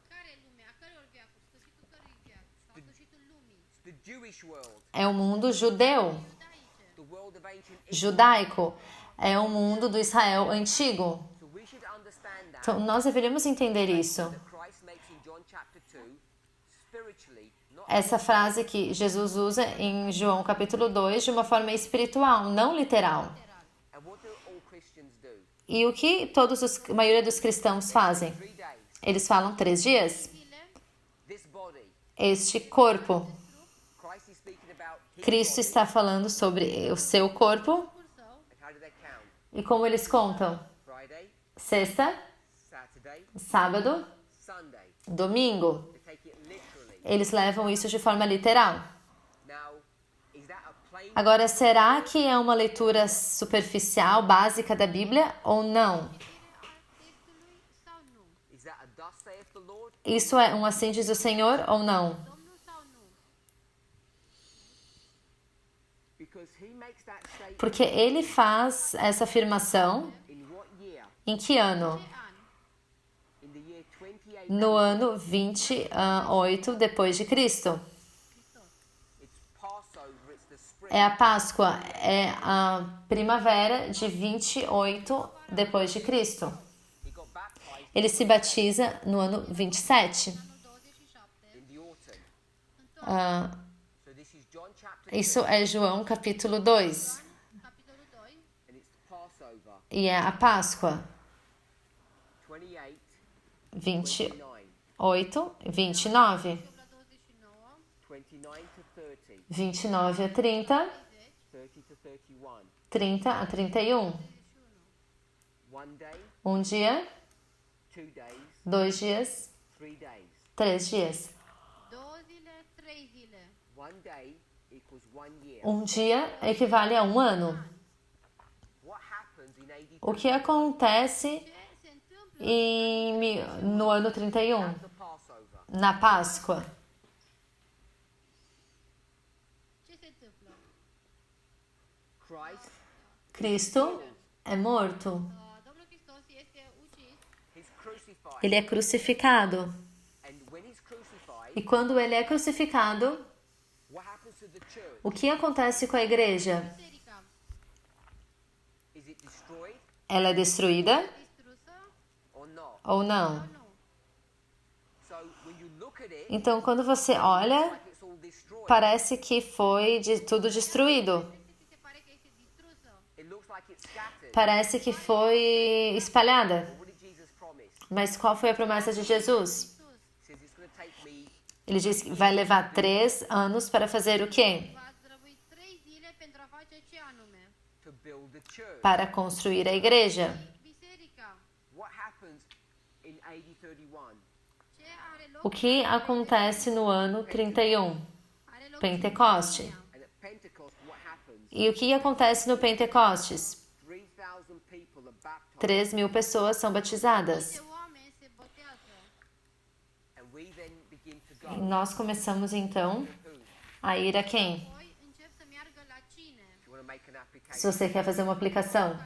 care e lumea, căror veacuri, sfârșitul cărui veac, sau sfârșitul lumii, the Jewish world, É o mundo judeu, judaice. the world of ancient Israel. judaico. É o mundo do Israel antigo. So we should understand that, Então, nós deveríamos entender isso. that Christ makes in John chapter 2, spiritually, not Essa frase que Jesus usa em João capítulo 2 de uma forma espiritual, não literal. and what do all Christians do? E o que a maioria dos cristãos fazem? 3 days. Eles falam 3 dias. Zile, This body, Este corpo. Christ is speaking about his Cristo body, está falando sobre o seu corpo. trupul său, and how do they count? E como eles contam? Friday, Sexta, Saturday, sábado, Sunday. domingo. They take it literally. Eles levam isso de forma literal. Now, is that a plain Agora, será que é uma leitura superficial, básica da Bíblia ou não? textului sau nu? is that a thus saith the Lord? Isso é um assim diz o Senhor ou não? Domnul sau nu? Because he makes that statement Porque ele faz essa afirmação in what year? em que ano? Ce an? In the year 28. No ano 28 depois de Cristo. It's Passover, it's the spring. É a Páscoa, é a primavera de 28 depois de Cristo. He got baptized Ele se batiza no ano 27. Anul 27, in the autumn. Ah, So this is John chapter isso é João capítulo 2. capitolul 2, 2, and it's Passover, E é a Páscoa, 28, 28, 29. 29. la 29, 29 to 30, 29 a 30, 30 to 31. 30 a 31. 1 day, Um dia, 2 days, 2 dias, 3 days. 3 dias. 2 zile, 3 zile. 1 day equals 1 year. Um dia equivale a um ano. What happens in AD O que acontece Ce se întâmplă no ano 31, at the Passover? na Páscoa? ce se întâmplă? Christ, Cristo é morto. Domnul Hristos este ucis he's crucified. Ele é crucificado. And when he's crucified, E quando ele é crucificado, what happens to the church? o que acontece com a igreja? biserica Is it destroyed Ela é destruída distrusă or not? ou não? sau nu? So when you look at it, Então, quando você olha, like it's all destroyed. parece que foi tudo destruído. Ți se pare că este distrusă? It looks like it's scattered. Parece que foi espalhada. What did Jesus promise? Mas qual foi a promessa de Jesus? Isus He says it's going to take me Ele diz que vai levar 3 anos para fazer o quê? va străbui 3 zile pentru a face ce anume? to build the church. Para construir a igreja. Biserica. What happens in AD 31? Ce are loc? O que acontece no ano 31? Are loc Pentecoste. And at Pentecost, what happens? E o que acontece no Pentecostes? 3,000 people are baptized. 3.000 pessoas são batizadas. ce oameni se botează. And we then begin to E go. nós começamos então Who? a ir a quem? Apoi încep să meargă la cine? If you want to make an application. Se você quer fazer uma aplicação.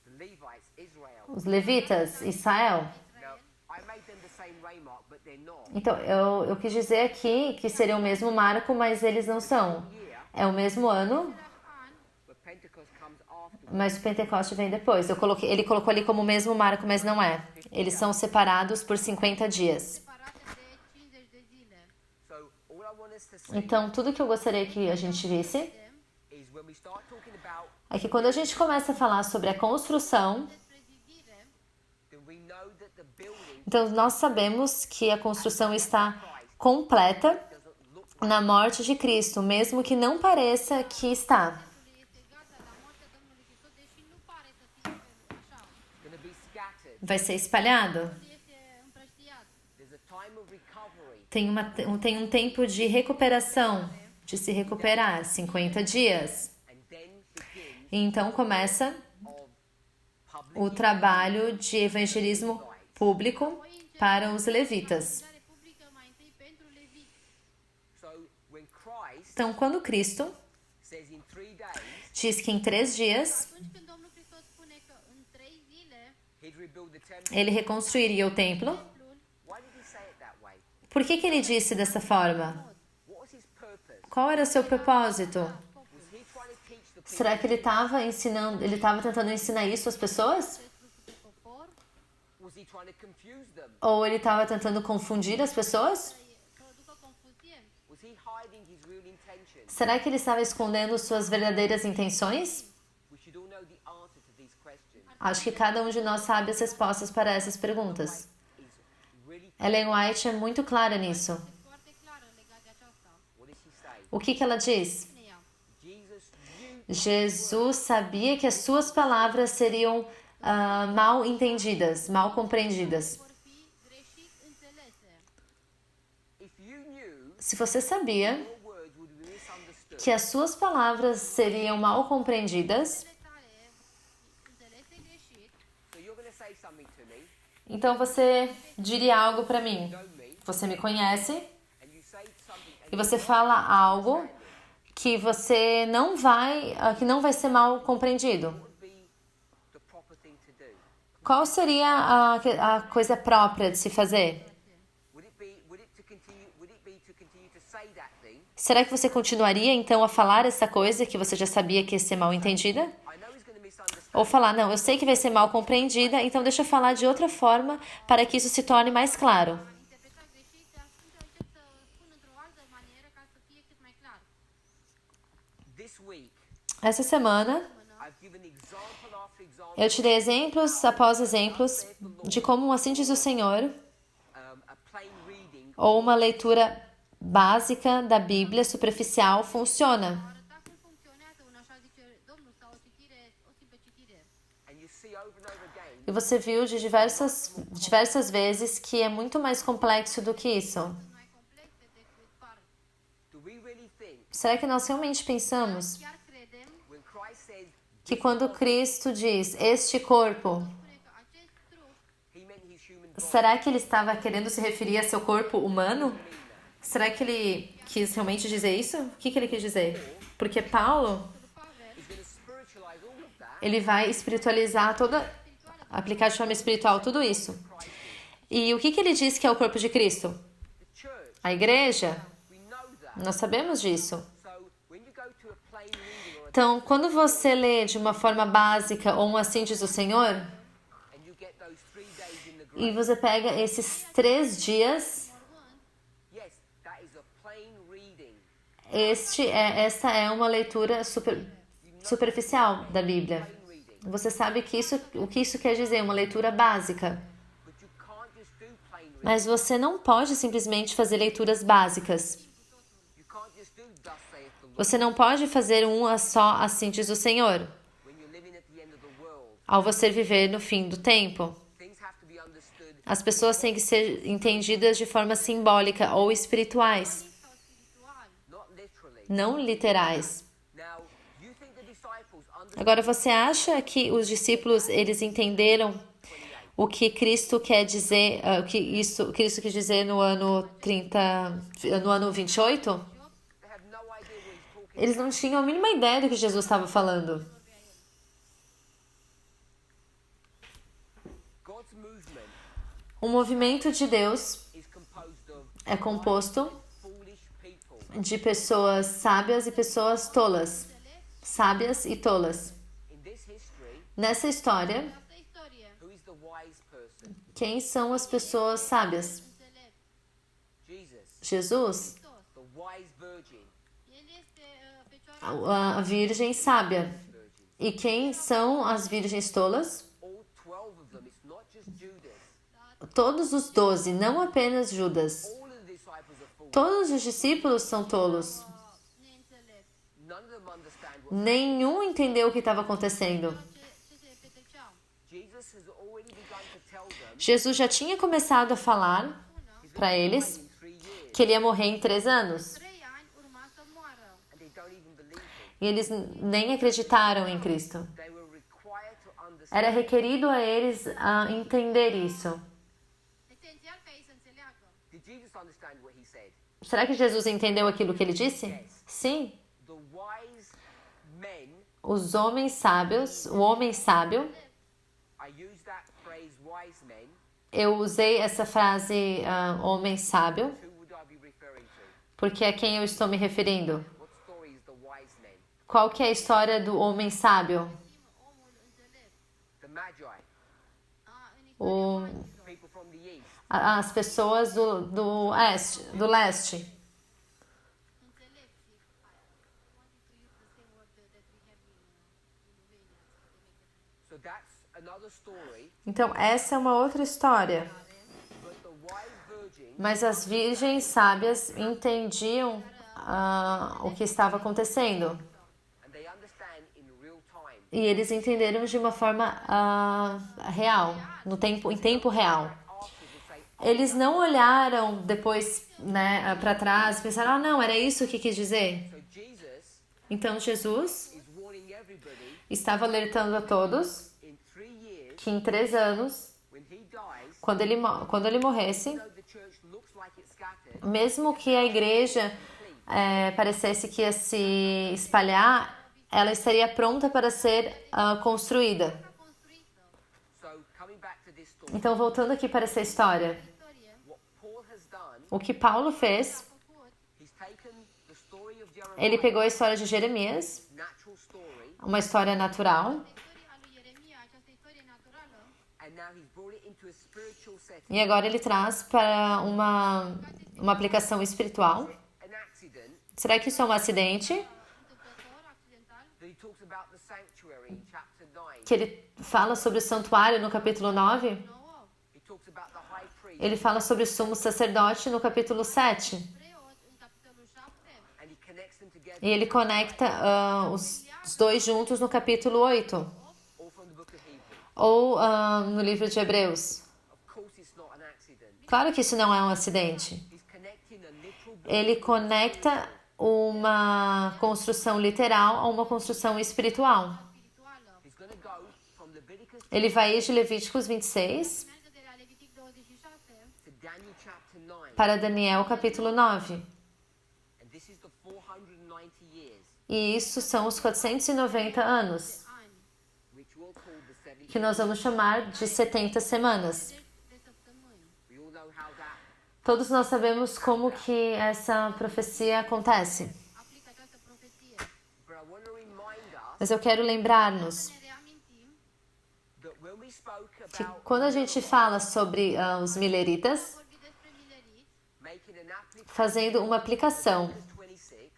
The Levites, Israel. Os levitas, Israel. Now, I made them the same waymark, but they're not. Então, eu quis dizer aqui que seria o mesmo marco, mas eles não são. É o mesmo ano, But Pentecost comes after. mas o Pentecoste vem depois. Ele colocou ali como o mesmo marco, mas não é. Eles são separados por 50 dias. separate de 50 de zile. So all I want us to see Então, tudo que eu gostaria que a gente visse is when we start talking about, é que quando a gente começa a falar sobre a construção, Despre zidire, then we know that the building então nós sabemos que a construção está completa doesn't look na morte de Cristo, mesmo que não pareça que está. Domnul este gata la moartea Domnului Hristos, deși nu pare să fie așa. going to be scattered. Vai ser espalhado. Este împrăștiat. There's a time of recovery. Tem um tempo de recuperação, de se recuperar, 50 dias. And then begins E então começa of public o trabalho de evangelismo público para os levitas. Dare publică mai întâi pentru leviți. So when Christ Então, quando Cristo says in 3 days diz que em 3 dias Atunci când Domnul Hristos spune că în 3 zile he'd rebuild the temple, ele reconstruiria o templo, templul, why did he say it that way? por que ele disse dessa forma? What was his purpose? Qual era o seu propósito? Was he trying to teach the people Será que ele estava tentando ensinar isso às pessoas? acest lucru pe popor, was he trying to confuse them? Ou ele estava tentando confundir as pessoas? să ducă confuzie? Was he hiding his real intentions? Será que ele estava escondendo suas verdadeiras intenções? We should all know the answer to these questions. Acho que cada um de nós sabe as respostas para essas perguntas. Is really Ellen White é muito clara nisso. Este foarte clară legat de aceasta. what does he say? O que ela diz? Spune ea. Jesus knew Jesus sabia que as suas palavras seriam mal entendidas, mal compreendidas. Vor fi greșit înțelese. if you knew Se você sabia your words would be misunderstood, que as suas palavras seriam mal compreendidas, Cele tale înțelese greșit, so you're going to say something to me, então você diria algo para mim. know me, Você me conhece and you say something and e você fala algo que você que não vai ser mal compreendido. what would be the proper thing to do? Qual seria a coisa própria de se fazer? Would it be to continue to say that thing? Será que você continuaria então a falar essa coisa que você já sabia que ia ser mal entendida? I know he's going to misunderstand. Ou falar, não, eu sei que vai ser mal compreendida, então deixa eu falar de outra forma para que isso se torne mais claro. interpretat greșit, atunci încerc să spun într-o altă manieră ca să fie cât mai clar. This week, Essa semana I've given example after example, eu te dei exemplos após exemplos de como, assim diz o Senhor, a plain reading ou uma leitura básica da Bíblia superficial funciona. Arăta cum funcționează un așa zice Domnul sau o simplă citire. and you see over and over again E você viu de diversas vezes que é muito mais complexo do que isso. Sunt mai complexe decât par. do we really think Será que nós realmente pensamos Chiar credem, when Christ says que quando Cristo diz este corpo, spune că acest trup he meant his human body? será que ele estava querendo se referir a seu corpo humano? Será que ele quis realmente dizer isso? O que ele quis dizer? Porque Paulo, Pavel He's going to spiritualize all of that ele vai espiritualizar aplicar de forma espiritual tudo isso. E o que ele diz que é o corpo de Cristo? the church. A igreja. We know that. Nós sabemos disso. So when you go to a plain reading or Então, quando você lê de uma forma básica ou um assim diz o Senhor, and you get those 3 days in the e grave, você pega esses 3 dias, yes, that is a plain reading. esta é uma leitura superficial da Bíblia. Plain reading. Você sabe o que isso quer dizer, uma leitura básica. But you can't just do plain reading. Mas você não pode simplesmente fazer leituras básicas. You can't just do thus saith the Lord Você não pode fazer só assim diz o Senhor, when you're living at the end of the world. ao você viver no fim do tempo. Things have to be understood As pessoas têm que ser entendidas de forma simbólica ou espirituais, sau spiritual. not literally. não literais. Now, you think the disciples understood Agora, você acha que os discípulos eles entenderam o que Cristo quer dizer, o que Cristo quis dizer no ano 28? they have no idea what he's talking Eles não tinham a mínima ideia do que Jesus estava falando. God's movement O movimento de Deus is composed of é composto foolish people. de pessoas sábias e pessoas tolas. Sábias e tolas. In this history, Nessa história, Această istorie, who is the wise person? quem são as pessoas sábias? înțelept, Jesus, Jesus, Hristos. the wise virgin. El este Fecioara a virgem sábia. Virgin. E quem são as virgens tolas? All 12 of them. It's not just Judas. Todos os 12, não apenas Judas. All of the disciples are fools. Todos os discípulos são tolos. neînțelept. None of them understand what Nenhum entendeu o que estava acontecendo. Ce se petreceau. Jesus has already begun to tell them Jesus já tinha começado a falar para eles in 3 years, que ele ia morrer em 3 anos. 3 ani urma să moară. and they don't even believe him. E eles nem acreditaram em Cristo. They were required to understand. Era requerido a eles a entender isso. Esențial ca ei să înțeleagă. Did Jesus understand what he said? Será que Jesus entendeu aquilo que ele disse? Sim. The wise men, Os homens sábios, o homem sábio, I use that phrase wise men. eu usei essa frase homem sábio, Who would I be referring to? porque a quem eu estou me referindo? What story is the wise men? Qual que é a história do homem sábio? Omul înțelept. The Magi, În istoria O, magilor. people from the east. as pessoas do leste. Înțelepții. I wanted to use the same word that we have in Romania. So that's another story. Então, essa é uma outra história. But the wise virgin, Mas as virgens sábias entendiam o que estava acontecendo. and they understand in real time. E eles entenderam de uma forma real, em tempo real. After would say, Eles não olharam depois, né, para trás e pensaram, ah, não, era isso que quis dizer. so Jesus Então Jesus is warning everybody estava alertando a todos in 3 years, que em 3 anos, when he dies, quando ele morresse, though the church looks like it's scattered, mesmo que a igreja parecesse que ia se espalhar, ela estaria pronta para ser construída. construită. so coming back to this story, Então, voltando aqui para essa história, Istorie. what Paul has done, o que Paulo fez, Făcut. he's taken the story of Jeremiah, ele pegou a história de Jeremias, natural story, uma história natural, Istoria lui Ieremia, această istorie naturală, and now he's brought it into a spiritual setting. e agora ele traz para uma aplicação espiritual. An accident Será que isso é um acidente? întâmplător, accidental, that he talks about the sanctuary in chapter 9. Que ele fala sobre o santuário no capítulo 9? 9. He talks about the high priest, Ele fala sobre o sumo sacerdote no capítulo 7. Preot în capitolul 7. and he connects them together, E ele conecta os dois juntos no capítulo 8. all from the book of Hebrews. Ou no livro de Hebreus. Of course, it's not an accident. Claro que isso não é um acidente. He's connecting a literal Ele conecta uma construção literal a uma construção espiritual. Spirituală. He's going to go from Leviticus Ele vai ir de Levíticos 26 Merge de la Levitic 26 to Daniel chapter 9, para Daniel capítulo 9. and this is the 490 years, E isso são os 490 anos, ani which we'll call the 70. que nós vamos chamar de 70 semanas. de săptămâni. We all know how that. Todos nós sabemos como que essa profecia acontece. Aplică această profeție. But I want to remind us Mas eu quero lembrar-nos Ne reamintim that when we spoke que about quando a gente fala sobre os mileritas, vorbi despre mileriți, making an application fazendo uma aplicação to 26,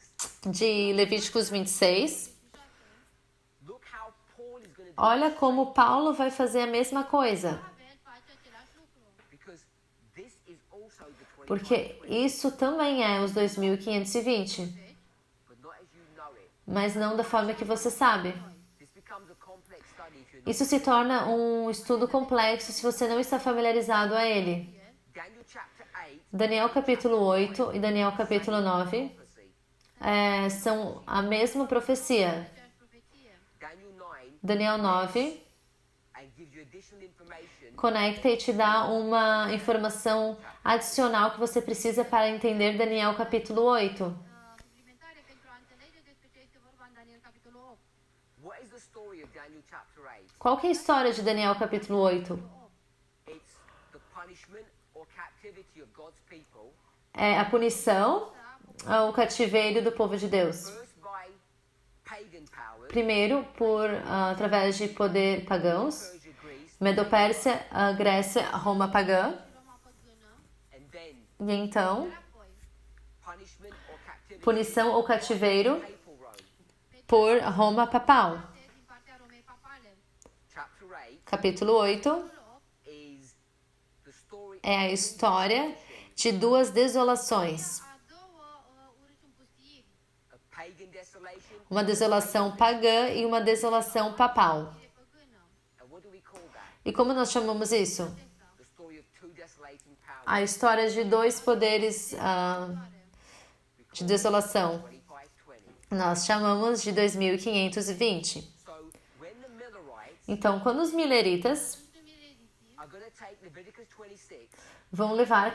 de Levíticos 26, look how Paul is going to do olha como Paulo vai fazer a mesma coisa. Pavel face același lucru. because this is also the 25, Porque isso também é os 2520, but not as you know it. mas não da forma que você sabe. This becomes a complex study if you're not. Isso se torna um estudo complexo se você não está familiarizado a ele. Daniel chapter 8, Daniel capítulo 8 e Daniel capítulo 9 prophecy. são a mesma profecia. Aceeași profeție. Daniel 9 Daniel 9 and gives you additional information conecta e te dá uma informação adicional que você precisa para entender Daniel capítulo 8. Suplimentare pentru a înțelege despre ce este vorba în Daniel capitolul 8. what is the story of Daniel chapter 8. Qual que é a história de Daniel capítulo 8? It's the punishment punishment or captivity of God's people, é a punição ao cativeiro do povo de Deus. first by pagan powers, Primeiro, através de poder pagãos, Persia, Greece, Medopérsia, a Grécia, a Roma pagã, Roma păgână, and then e então apoi punishment or captivity punição ou cativeiro papal Rome. por Roma papal. din partea Romei papale. Chapter 8 Capítulo 8 8 is the story é a história de duas desolações. a două urâți împustiiri, of pagan desolation. Uma desolação pagã e uma desolação papal. de păgână. And what do we call that? E como nós chamamos isso? The story of two desolating powers. A história de dois poderes de desolação. 2520. Nós chamamos de 2520. So when the Millerites Então, quando os mileritas are going to take Leviticus 26, vão levar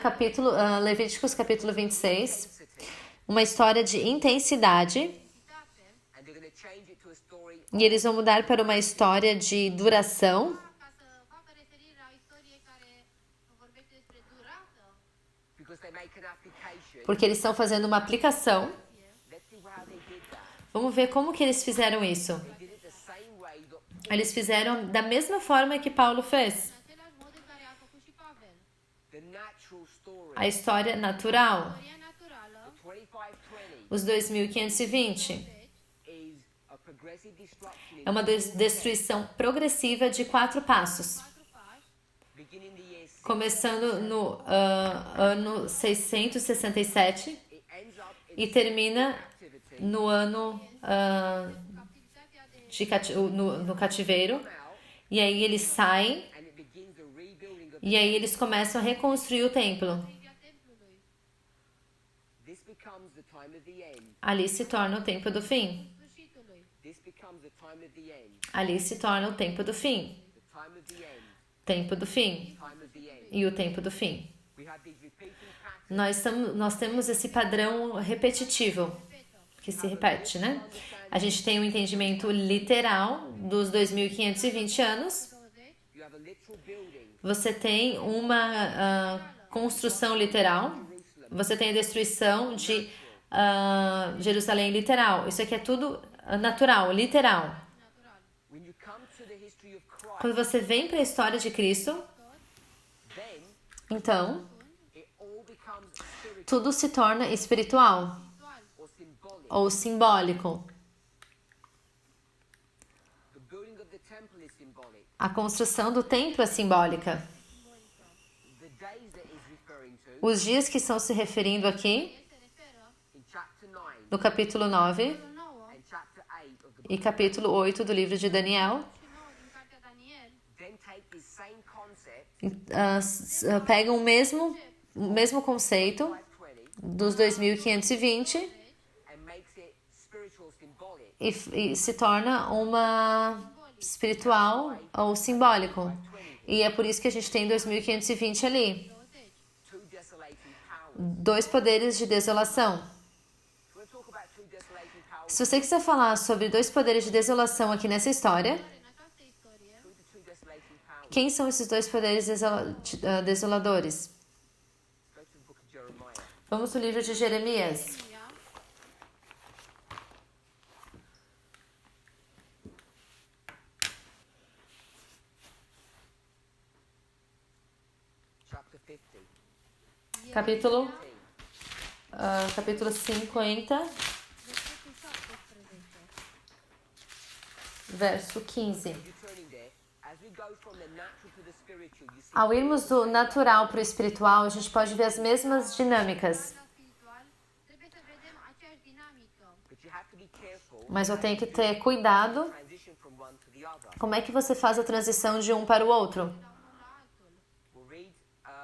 Levíticos capítulo 26, intensity, uma história de intensidade, and they're going to change it to a story e eles vão mudar para uma história de duração, Ca să facă referire la istorie care vorbește despre durată, because they make an application. porque eles estão fazendo uma aplicação. Let's see how they did that. Vamos ver como que eles fizeram isso. They did it the same way that Eles fizeram da mesma forma que Paulo fez. în același mod în care a făcut și Pavel. the natural story, A história natural, Istoria naturală, 2520, os 2520. is a progressive destruction É uma destruição progressiva de 4 passos, 4 pași, beginning the year 6. começando no ano 667 It ends up in e termina captivity. no ano captivitatea de no cativeiro. Out, E aí eles saem and it begins the rebuilding of e aí eles começam a reconstruir o templo. construirea templului. this becomes the time of the end. Ali se torna o tempo do fim. Sfârșitului. This becomes the time of the end. Ali se torna o tempo do fim. The time of the end. Tempo do fim. Time of the end. E o tempo do fim. We have these repeating patterns. Nós temos esse padrão repetitivo, que se repete, né? A gente tem um entendimento literal dos 2520 anos. 20, You have a literal building, Você tem uma construção literal. Você tem a destruição de Jerusalém literal. Isso aqui é tudo natural, literal. natural. when you come to the history of Christ, Quando você vem para a história de Cristo, then então it all becomes spiritual tudo se torna espiritual Ritual. or symbolic. ou simbólico. The building of the temple is symbolic. A construção do templo é simbólica. The days that is referring to Os dias que estão se referindo aqui, El se referă in chapter 9 no capítulo 9 capitolul 9 and chapter 8 of the e capítulo 8 do livro de Daniel, și 9 din cartea Daniel, then take this same concept, pegam o mesmo conceito 520, dos 2520 and makes it spiritual symbolic. e se torna uma espiritual ou simbólico. E é por isso que a gente tem 2520 ali. 20. Two desolating powers. 2 poderes de desolação. We're going to talk about two desolating powers. Se você quiser falar sobre 2 poderes de desolação aqui nessa história, În această istorie, Who are the two desolating powers? quem são esses 2 poderes desoladores? Let's go to the book of Jeremiah. Vamos no livro de Jeremias. Ieremia, Chapter 50. Capítulo, 15. capítulo 50, versetul 17. verso 15. You're turning there. As we go from the natural to the spiritual, you see Ao irmos do natural para o espiritual, a gente pode ver as mesmas dinâmicas, La spiritual, trebuie să vedem aceeași dinamică. but you have to be careful mas eu tenho que ter cuidado transition from one to the other. como é que você faz a transição de um para o outro. La unul la altul. We'll read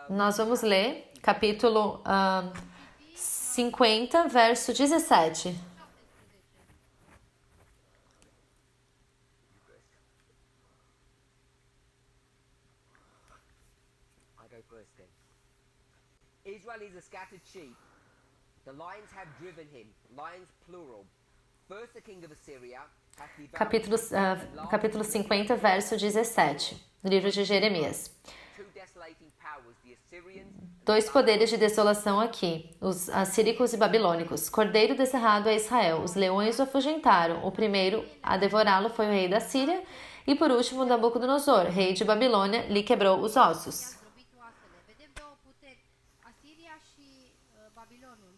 Nós vamos ler capítulo 50, verso 17. 17. I go first then. Israel is a scattered sheep. The lions have driven him, lions plural, First, the king of Assyria hath devoured Capítulo 50, verso 17, do livro de Jeremias. two desolating powers, the Assyrians and Dois poderes de desolação aqui, os assírios e babilônicos. Cordeiro descerrado é Israel, os leões o afugentaram. O primeiro a devorá-lo foi o rei da Síria, e por último Nabucodonosor, rei de Babilônia, lhe quebrou os ossos. I-a zdrobit oasele. Vedem două puteri, Asiria și Babilonul.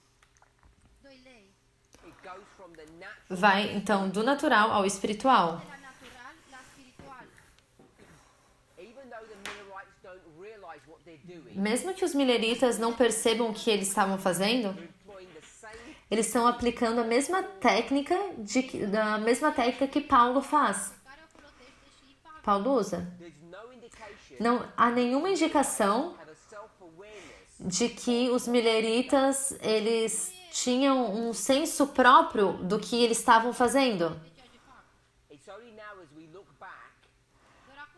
Doi lei. it goes from the natural Vai então do natural ao espiritual. De la natural la spiritual. even though the Millerites don't realize what they're doing, Mesmo que os mileritas não percebam o que eles estavam fazendo, they're employing the same eles estão aplicando a mesma técnica que Paulo faz. Care o folosește și Pavel. Paulo usa. there's no indication Não há nenhuma indicação have a self-awareness de que os mileritas eles tinham um senso próprio do que eles estavam fazendo. De ceea ce fac. it's only now as we look back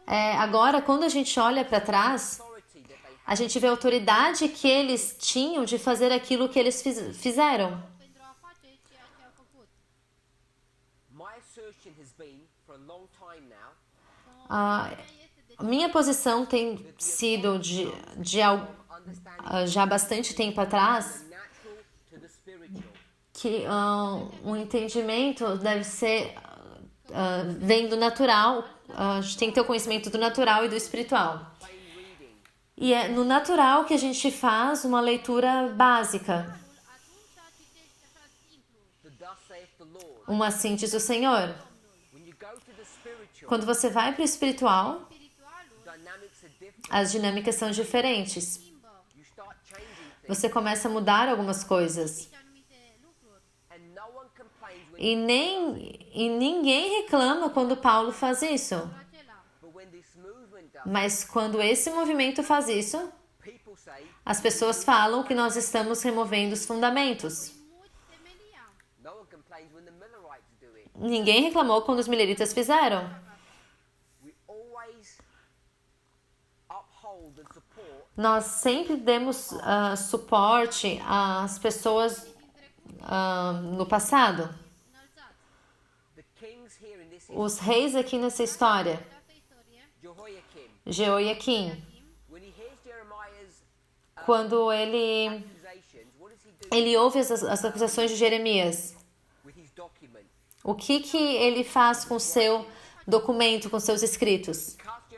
Doar acum Agora, quando a gente olha para trás, authority that they a gente vê a autoridade que eles tinham de fazer aquilo que eles fizeram. pentru a face ceea ce au făcut. my assertion has been for a long time now Ah, Este de minha posição tem sido já há bastante tempo atrás the natural to the spiritual. que o entendimento deve ser vem do natural. A gente tem que ter o conhecimento do natural e do espiritual. Plain reading. E é no natural que a gente faz uma leitura básica, atunci citești așa simplu. The thus saith the Lord. uma síntese do Senhor. When you go to the spiritual, Quando você vai para o espiritual, Spiritualul dynamics are different. as dinâmicas são diferentes. schimbă You start changing things, Você começa a mudar algumas coisas. și anumite lucruri. and no one complains when. E ninguém reclama quando Paulo faz isso. Acela. But when this movement does, Mas quando esse movimento faz isso, people say as pessoas falam que nós estamos removendo os fundamentos. Muți temelia. no one complains when the Millerites do it. Ninguém reclamou quando os mileritas fizeram. We always uphold and support Nós sempre demos suporte às pessoas no passado. Înălțați. the kings here in this Os reis aqui nessa história, Această istorie, Jehoiakim. Jeoiaquim, When he hears Jeremiah's quando ele accusations, what does he do ele ouve as acusações de Jeremias, with his document? o que ele faz com seu documento, com seus escritos? Cuts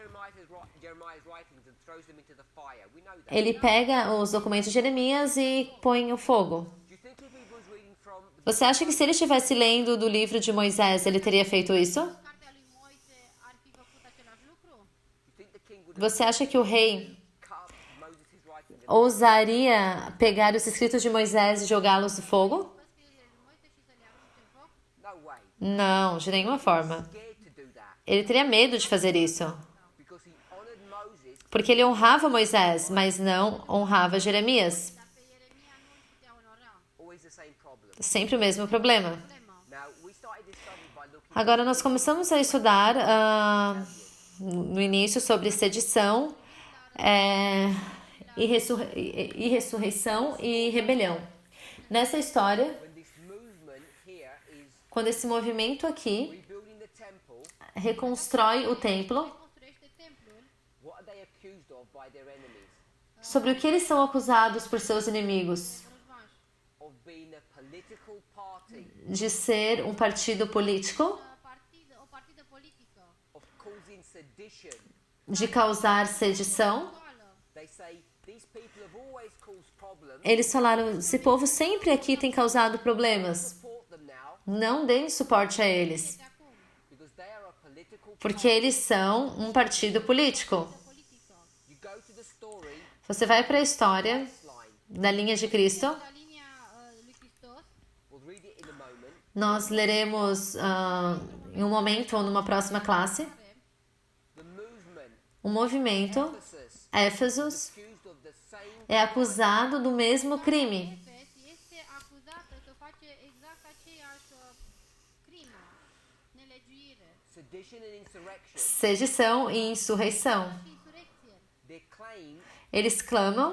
Jeremiah's writings and throws them into the fire. We know that. Ele pega os documentos de Jeremias e põe no fogo. Do you think if he was reading from the Você acha que se ele estivesse lendo do livro de Moisés, ele teria feito isso? cartea lui Moise ar fi făcut același lucru? you think the king would have Você acha que o rei cut Moses' writings? ousaria pegar os escritos de Moisés e jogá-los no fogo? Fă scrierile lui Moise și să le arunce în foc? No way. Não, de nenhuma forma. Scared to do that Ele teria medo de fazer isso, because he honored Moses, porque ele honrava Moisés, mas não honrava Jeremias. Dar pe Ieremia nu îl putea onora. always the same problem. Sempre o mesmo problema. Problema. Now, we started this study by looking Agora nós começamos a estudar no início sobre sedição, e ressurreição e rebelião. Nessa história, when this movement here is quando esse movimento aqui rebuilding the temple, reconstrói o templo, Construiește templul. what are they accused of by their enemies? sobre o que eles são acusados por seus inimigos? Vrăjmaș. Of being a political party, De ser um partido político, O partidă politică. of causing sedition. de causar sedição. Actuală. They say these people have always caused problems. Eles falaram: esse povo sempre aqui tem causado problemas. Support them now Não deem suporte a eles, De acum. because they are a political porque eles são um partido político. Politică. You go to the story Você vai para a história line. da linha de Cristo. La linia lui Hristos. We'll read it in a moment. Nós leremos em um momento ou numa próxima classe. The movement, O movimento, Ephesus, Éfesos, accused of the same é acusado do mesmo crime. Efes este acuzată că face exact aceeași crimă. Nelegiuire. sedition and insurrection. Sedição e insurreição. Și insurecție. They claim Eles clamam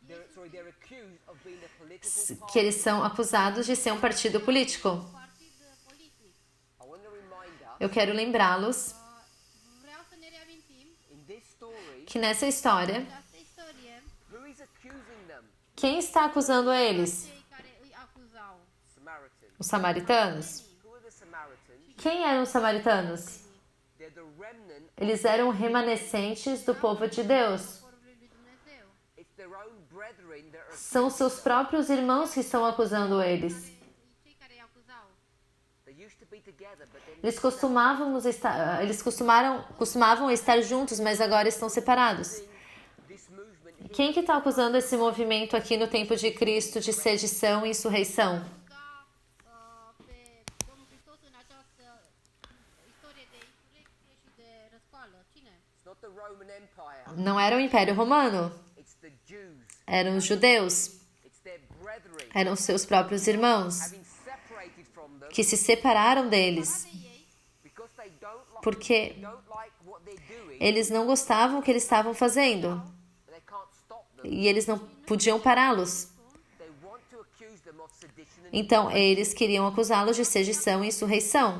they're accused of being a political que party. eles são acusados de ser um partido político. Partid politic. eu quero lembrá-los vreau să ne reamintim in this story que nessa história, această istorie, who is accusing them? quem está acusando eles? cei care îi acuzau. Samaritans. Os samaritanos? Who are the Samaritans? Quem eram os samaritanos? They're the remnant. Eles eram remanescentes do povo de Deus. Poporului lui Dumnezeu. It's their own brethren that are São seus próprios irmãos que estão acusando eles. Cei care îi acuzau. they used to be together, but then Eles costumavam estar juntos, mas agora estão separados. this movement here Quem que está acusando esse movimento aqui no tempo de Cristo de sedição e insurreição? Ca pe Domnul Hristos în această istorie de insurecție și de răscoală. Cine? it's not the Roman Empire, Não era o Império Romano, it's the Jews. eram os judeus, It's their brethren eram seus próprios irmãos having separated from them que se separaram deles De ei, because they porque don't like what they're doing, eles não gostavam do que eles estavam fazendo but they can't stop them. e eles não podiam pará-los. They want to accuse them of sedition and Então eles queriam acusá-los de sedição e insurreição,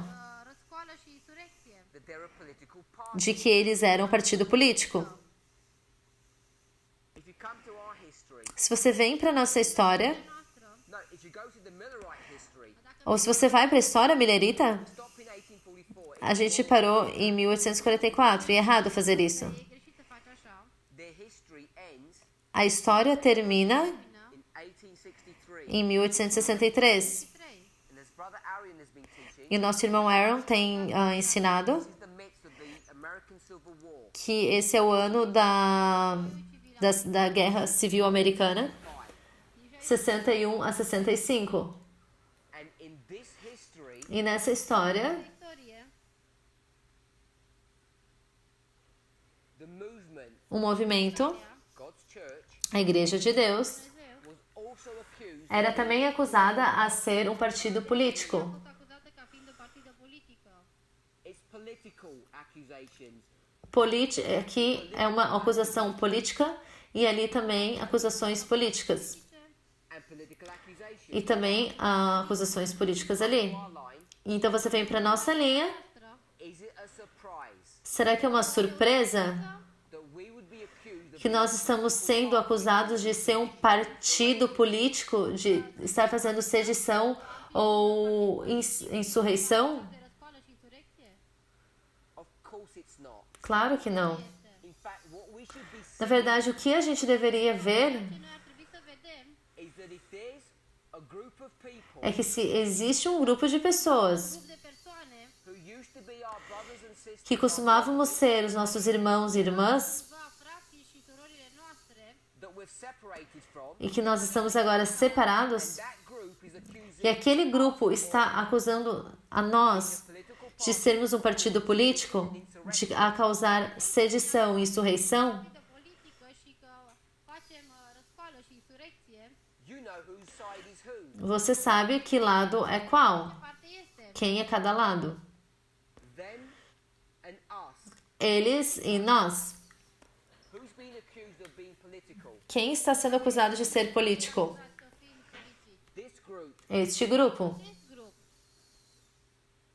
răscoală și insurecție. that they're a political party. de que eles eram um partido político. If you come to our history, Se você vem para a nossa história, Noastră, no, if you go to the Millerite history, ou se você vai para a história milerita, stop in 1844. a gente parou em 1844 e é errado fazer isso. e greșit să faci așa. Their history ends A história termina in 1863. em 1863 And as Brother Arian has been teaching, e o nosso irmão Aaron tem ensinado this is the midst of the American Civil War. que esse é o ano da Guerra Civil Americana, 61 a 65. And in this history, E nessa história, Istorie, the movement, o movimento, God's church, a Igreja de Deus, Dumnezeu, was also accused. era também acusada a ser um partido político. a fost acuzată ca fiind o partidă politică. It's political accusations. Aqui é uma acusação política e ali também acusações políticas. And political accusations. E também acusações políticas ali. Our line, Então você vem para nossa linha. is it a surprise Será que é uma surpresa that we would be accused of que nós estamos sendo acusados de ser um partido político, de estar fazendo sedição ou insurreição? De răscoală și insurecție? Of course it's not. Claro que não. In fact, what we should be Na seeing verdade, o que a gente deveria ver Ce noi ar trebui să vedem is that if there's a group of people é que se existe um grupo de pessoas grup de persoane who used to be our brothers and sisters que costumávamos ser os nossos irmãos e irmãs câțiva frații și surorile noastre that we're separated from, e que nós estamos agora separados, that group is accusing e aquele grupo está acusando a nós political de sermos um partido político, de a causar sedição e insurreição, de politică și că facem răscoală și insurecție, you know whose side is who. você sabe que lado é qual, parte este quem é cada lado. Them and us. Eles e nós. Who's been accused of being political? Quem está sendo acusado de ser político? să fim politici. This group. Este grupo. Acest grup,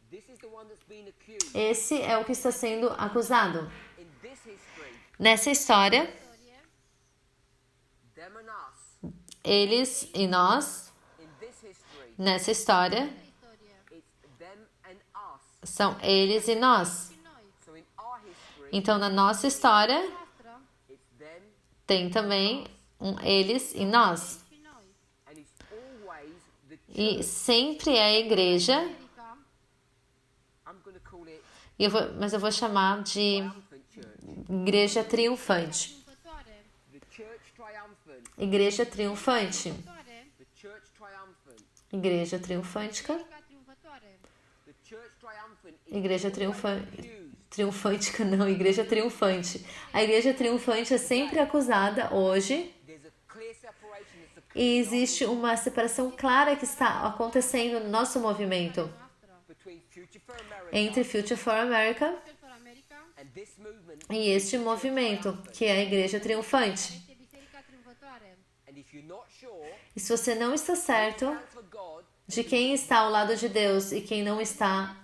This is the one that's been accused. Esse é o que está sendo acusado. In this history, Nessa história, istorie, them and us. eles e nós. In this history, Nessa história, istorie it's them and us. são eles e nós. și noi. So in our history, Então, na nossa história, Noastră it's them tem também eles e nós. și noi. and it's always the E church. sempre é a igreja, America, I'm going to call it mas eu vou chamar de triumphant church. igreja triunfante. triumfătoare, The church triumphant. Igreja triunfante. triumfătoare, The church triumphant. Igreja triunfântica. America triumfătoare. The church triumphant is Igreja always triunfante. accused. Triunfântica não, igreja triunfante. A igreja triunfante é sempre acusada hoje There's a clear separation that's occurred e existe uma separação clara que está acontecendo no nosso movimento Noastră. between Future for America entre Future for America For America and this movement. e este movimento, que é a igreja triunfante. este biserica triumfătoare. And if you're not sure, E se você não está certo stand for God, de quem está ao lado de Deus e quem não está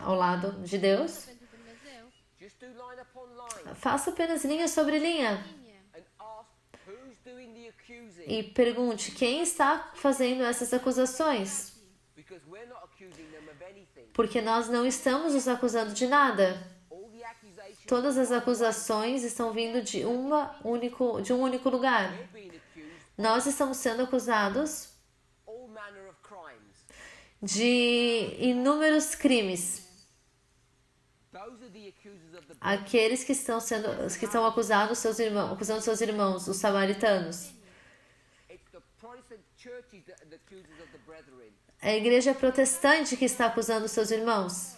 ao lado de Deus, pentru Dumnezeu, just do line upon line faça apenas linha sobre linha linie. and ask who's doing the accusing. e pergunte quem está fazendo essas acusações, Because we're not accusing them of anything. porque nós não estamos os acusando de nada. All the accusations Todas as acusações estão vindo de um único lugar. we're being accused, Nós estamos sendo acusados all manner of crimes. de inúmeros crimes. Those are the accusers of the Aqueles que estão acusando seus irmãos, os samaritanos. It's the Protestant churches that are the accusers of the brethren. É a igreja protestante que está acusando seus irmãos.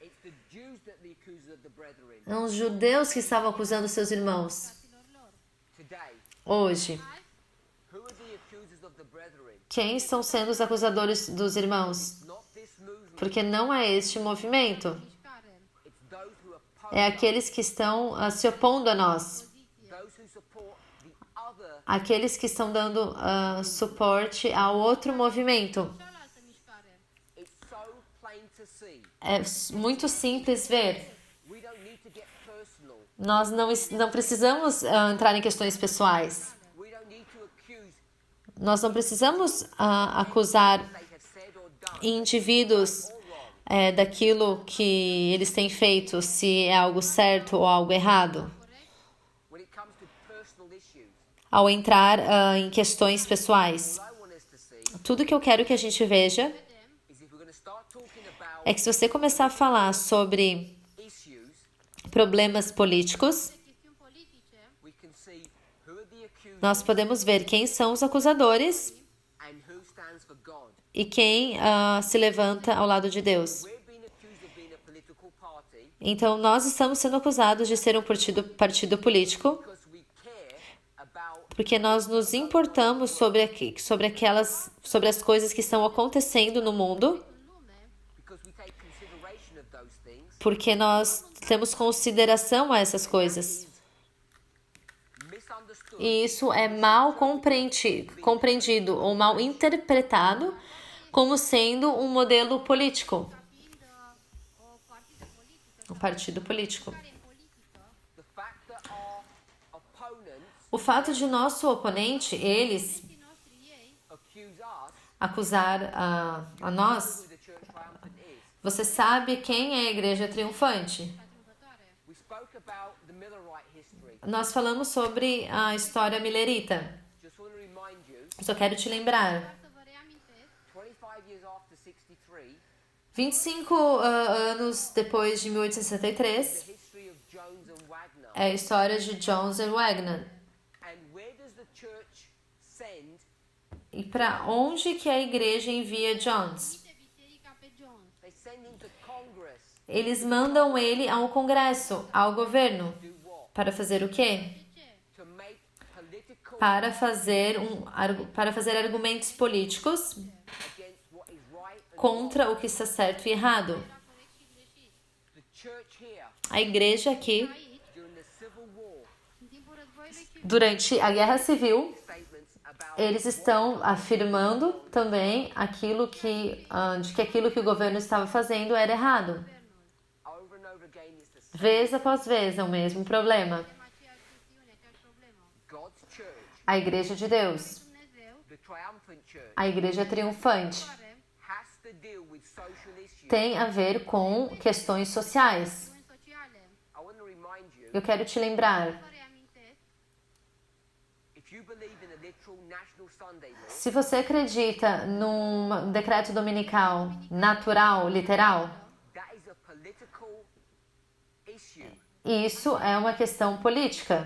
It's the Jews that are the accusers of the brethren. São os judeus que estavam acusando seus irmãos. Fraților lor. Today, Hoje, who are the accusers of the brethren? quem estão sendo os acusadores dos irmãos? Not this movement. Porque não é este movimento. Mișcare. It's those who oppose É aqueles que estão se opondo a nós. Poziție. those who support the other. Aqueles que estão dando suporte ao outro movimento. Cealaltă mișcare. It's so plain to see. É muito simples ver. We don't need to get personal. Nós não precisamos entrar em questões pessoais. We don't need to accuse Nós não precisamos acusar they have said or done indivíduos or wrong. daquilo que eles têm feito, se é algo certo ou algo errado, When it comes to personal issues, ao entrar em questões pessoais. what I want us to see Tudo que eu quero que a gente veja is if we're going to start talking about é que se você começar a falar sobre issues, problemas políticos, Chestiuni politice. we can see who are the accusers nós podemos ver quem são os acusadores and who stands for God. e quem se levanta ao lado de Deus. We're being accused of being a political party Então, nós estamos sendo acusados de ser um partido político because we care about porque nós nos importamos sobre as coisas que estão acontecendo no mundo, În lume, because we take consideration of those things. porque nós temos consideração a essas coisas. Misunderstood E isso é mal compreendido ou mal interpretado como sendo um modelo político, ca fiind o partidă politică um partido político. care în politică, the fact that our opponents O fato de nosso oponente, eles, oponenții noștri ei, accuse us acusar a nós, who the church triumphant is. você sabe quem é a igreja triunfante? ca triumfătoare. We spoke about the Millerite history. Nós falamos sobre a história milerita. Just want to remind you, Só quero te lembrar. Vreau să vă reamintesc, 25 years after 63, 25 anos depois de 1863, the history of Jones and Wagner. é a história de Jones e Wagner. And where does the church send E para onde que a igreja envia Jones? trimite biserica pe John. They send him to Congress. Eles mandam ele ao Congresso, ao governo. Do what? Para fazer o quê? De ce? To make political Para fazer argumentos políticos against what is right and contra o que está certo e errado. Era corect și greșit. the church here A igreja aqui, Aici, during the Civil War în timpul războiului civil, durante a Guerra Civil, statements about eles estão afirmando também de que aquilo que o governo estava fazendo era errado. over and over again is the same. Vez após vez é o mesmo problema. avem aceeași chestiune, aceeași problemă. God's church, A igreja de Deus, Dumnezeu, the triumphant church, a igreja triunfante, care has to deal with social issues. tem a ver com questões sociais. chestiuni sociale. I want to remind you, Eu quero te lembrar, Vă reamintesc, if you believe in a literal national Sunday law, se você acredita num decreto dominical natural, literal, that is a political issue, isso é uma questão política.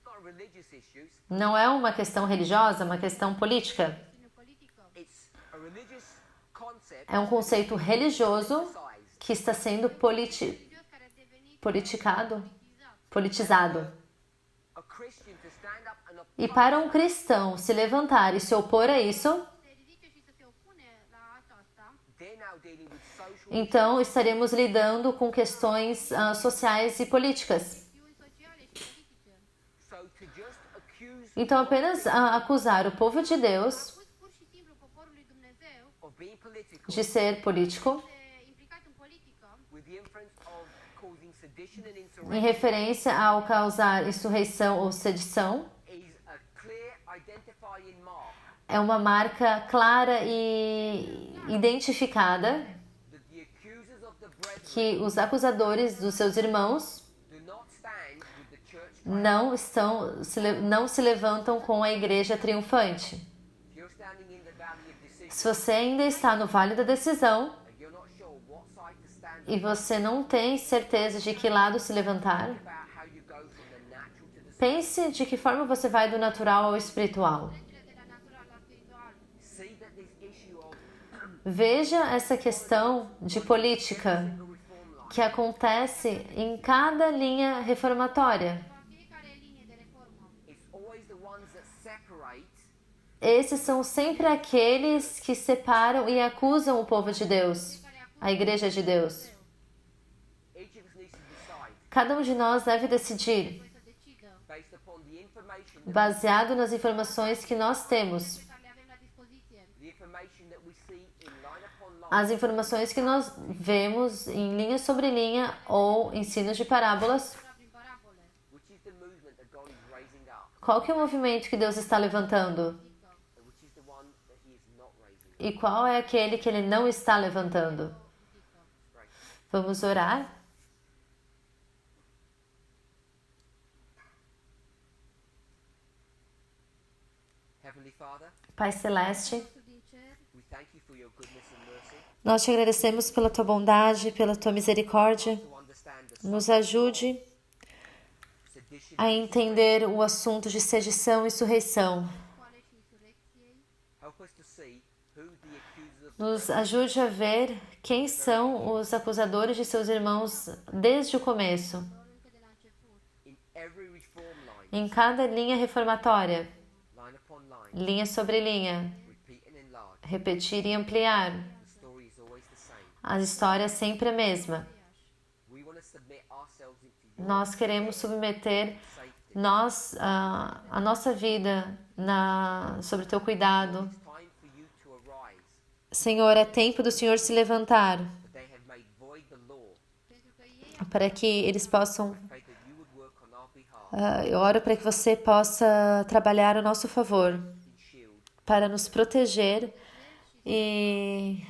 not a religious issue. Não é uma questão religiosa, é uma questão política. chestiune politică. It's a religious concept É um conceito religioso sized. que está sendo Religios care a devenit politizado. A Christian to stand up and E para um cristão se levantar e se opor a isso, se ridice și să se opune la aceasta, they're now dealing with social então estaremos lidando com questões sociais e políticas. chestiuni sociale și politice. So to just accuse Então, apenas acusar o povo de Deus Acuz pur și simplu poporul lui Dumnezeu of being political de ser político de implicat with the inference of causing sedition and em insurrection, referência ao causar insurreição ou sedição, is a clear identifying mark é uma marca clara e identificada that the accusers of the brethren que os acusadores dos seus irmãos do not stand with the church. não se levantam com a igreja triunfante. If you're standing in the valley of decision Se você ainda está no vale da decisão and you're not sure what side to stand e você não tem certeza de que lado se levantar, about how you go from the natural to the pense de que forma você vai do natural ao espiritual. de la natural la espiritual. see that this issue of Veja essa questão de política the reform line que acontece em cada linha reformatória. La fiecare linie de reformă. it's always the ones that separate Esses são sempre aqueles que separam e acusam o povo de Deus, a igreja de Deus. each of us needs to decide Cada um de nós deve decidir, Să decidă based upon the information that, baseado nas informações que nós temos, pe care le avem la dispoziție. the information that we see in line upon line as informações que nós vemos em linha sobre linha ou ensinos de parábolas. Prin parabole. which is the movement that God is raising up Qual que é o movimento que Deus está levantando? and which is the one that he is not raising up. E qual é aquele que Ele não está levantando? Great. Vamos orar? Heavenly Father, Pai Celeste, Nostru din cer, we thank you for your goodness and mercy nós te agradecemos pela tua bondade, pela tua misericórdia. to understand the Nos ajude sedition a entender o assunto de sedição e insurreição. scoale și insurecției. help us to see who the accusers of Nos ajude a ver quem são os acusadores de seus irmãos desde o começo, Lor încă de la început. in every reform line, em cada linha reformatória, line upon line, linha sobre linha, repeat and enlarge. repetir e ampliar. The story is always the same. A história é sempre a mesma. We want to submit ourselves into your Nós queremos submeter safety. a nossa vida sob o teu cuidado. It's time for you to arise, Senhor, é tempo do Senhor se levantar that they have made void the law. Pentru că ei para que eles possam. Pray that you would work on our behalf Eu oro para que você possa trabalhar a nosso favor, and shield para nos proteger e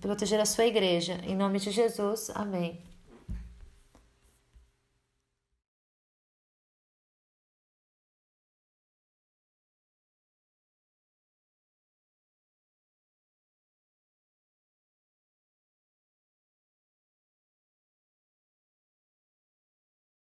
proteger a sua igreja. Em nome de Jesus, amém.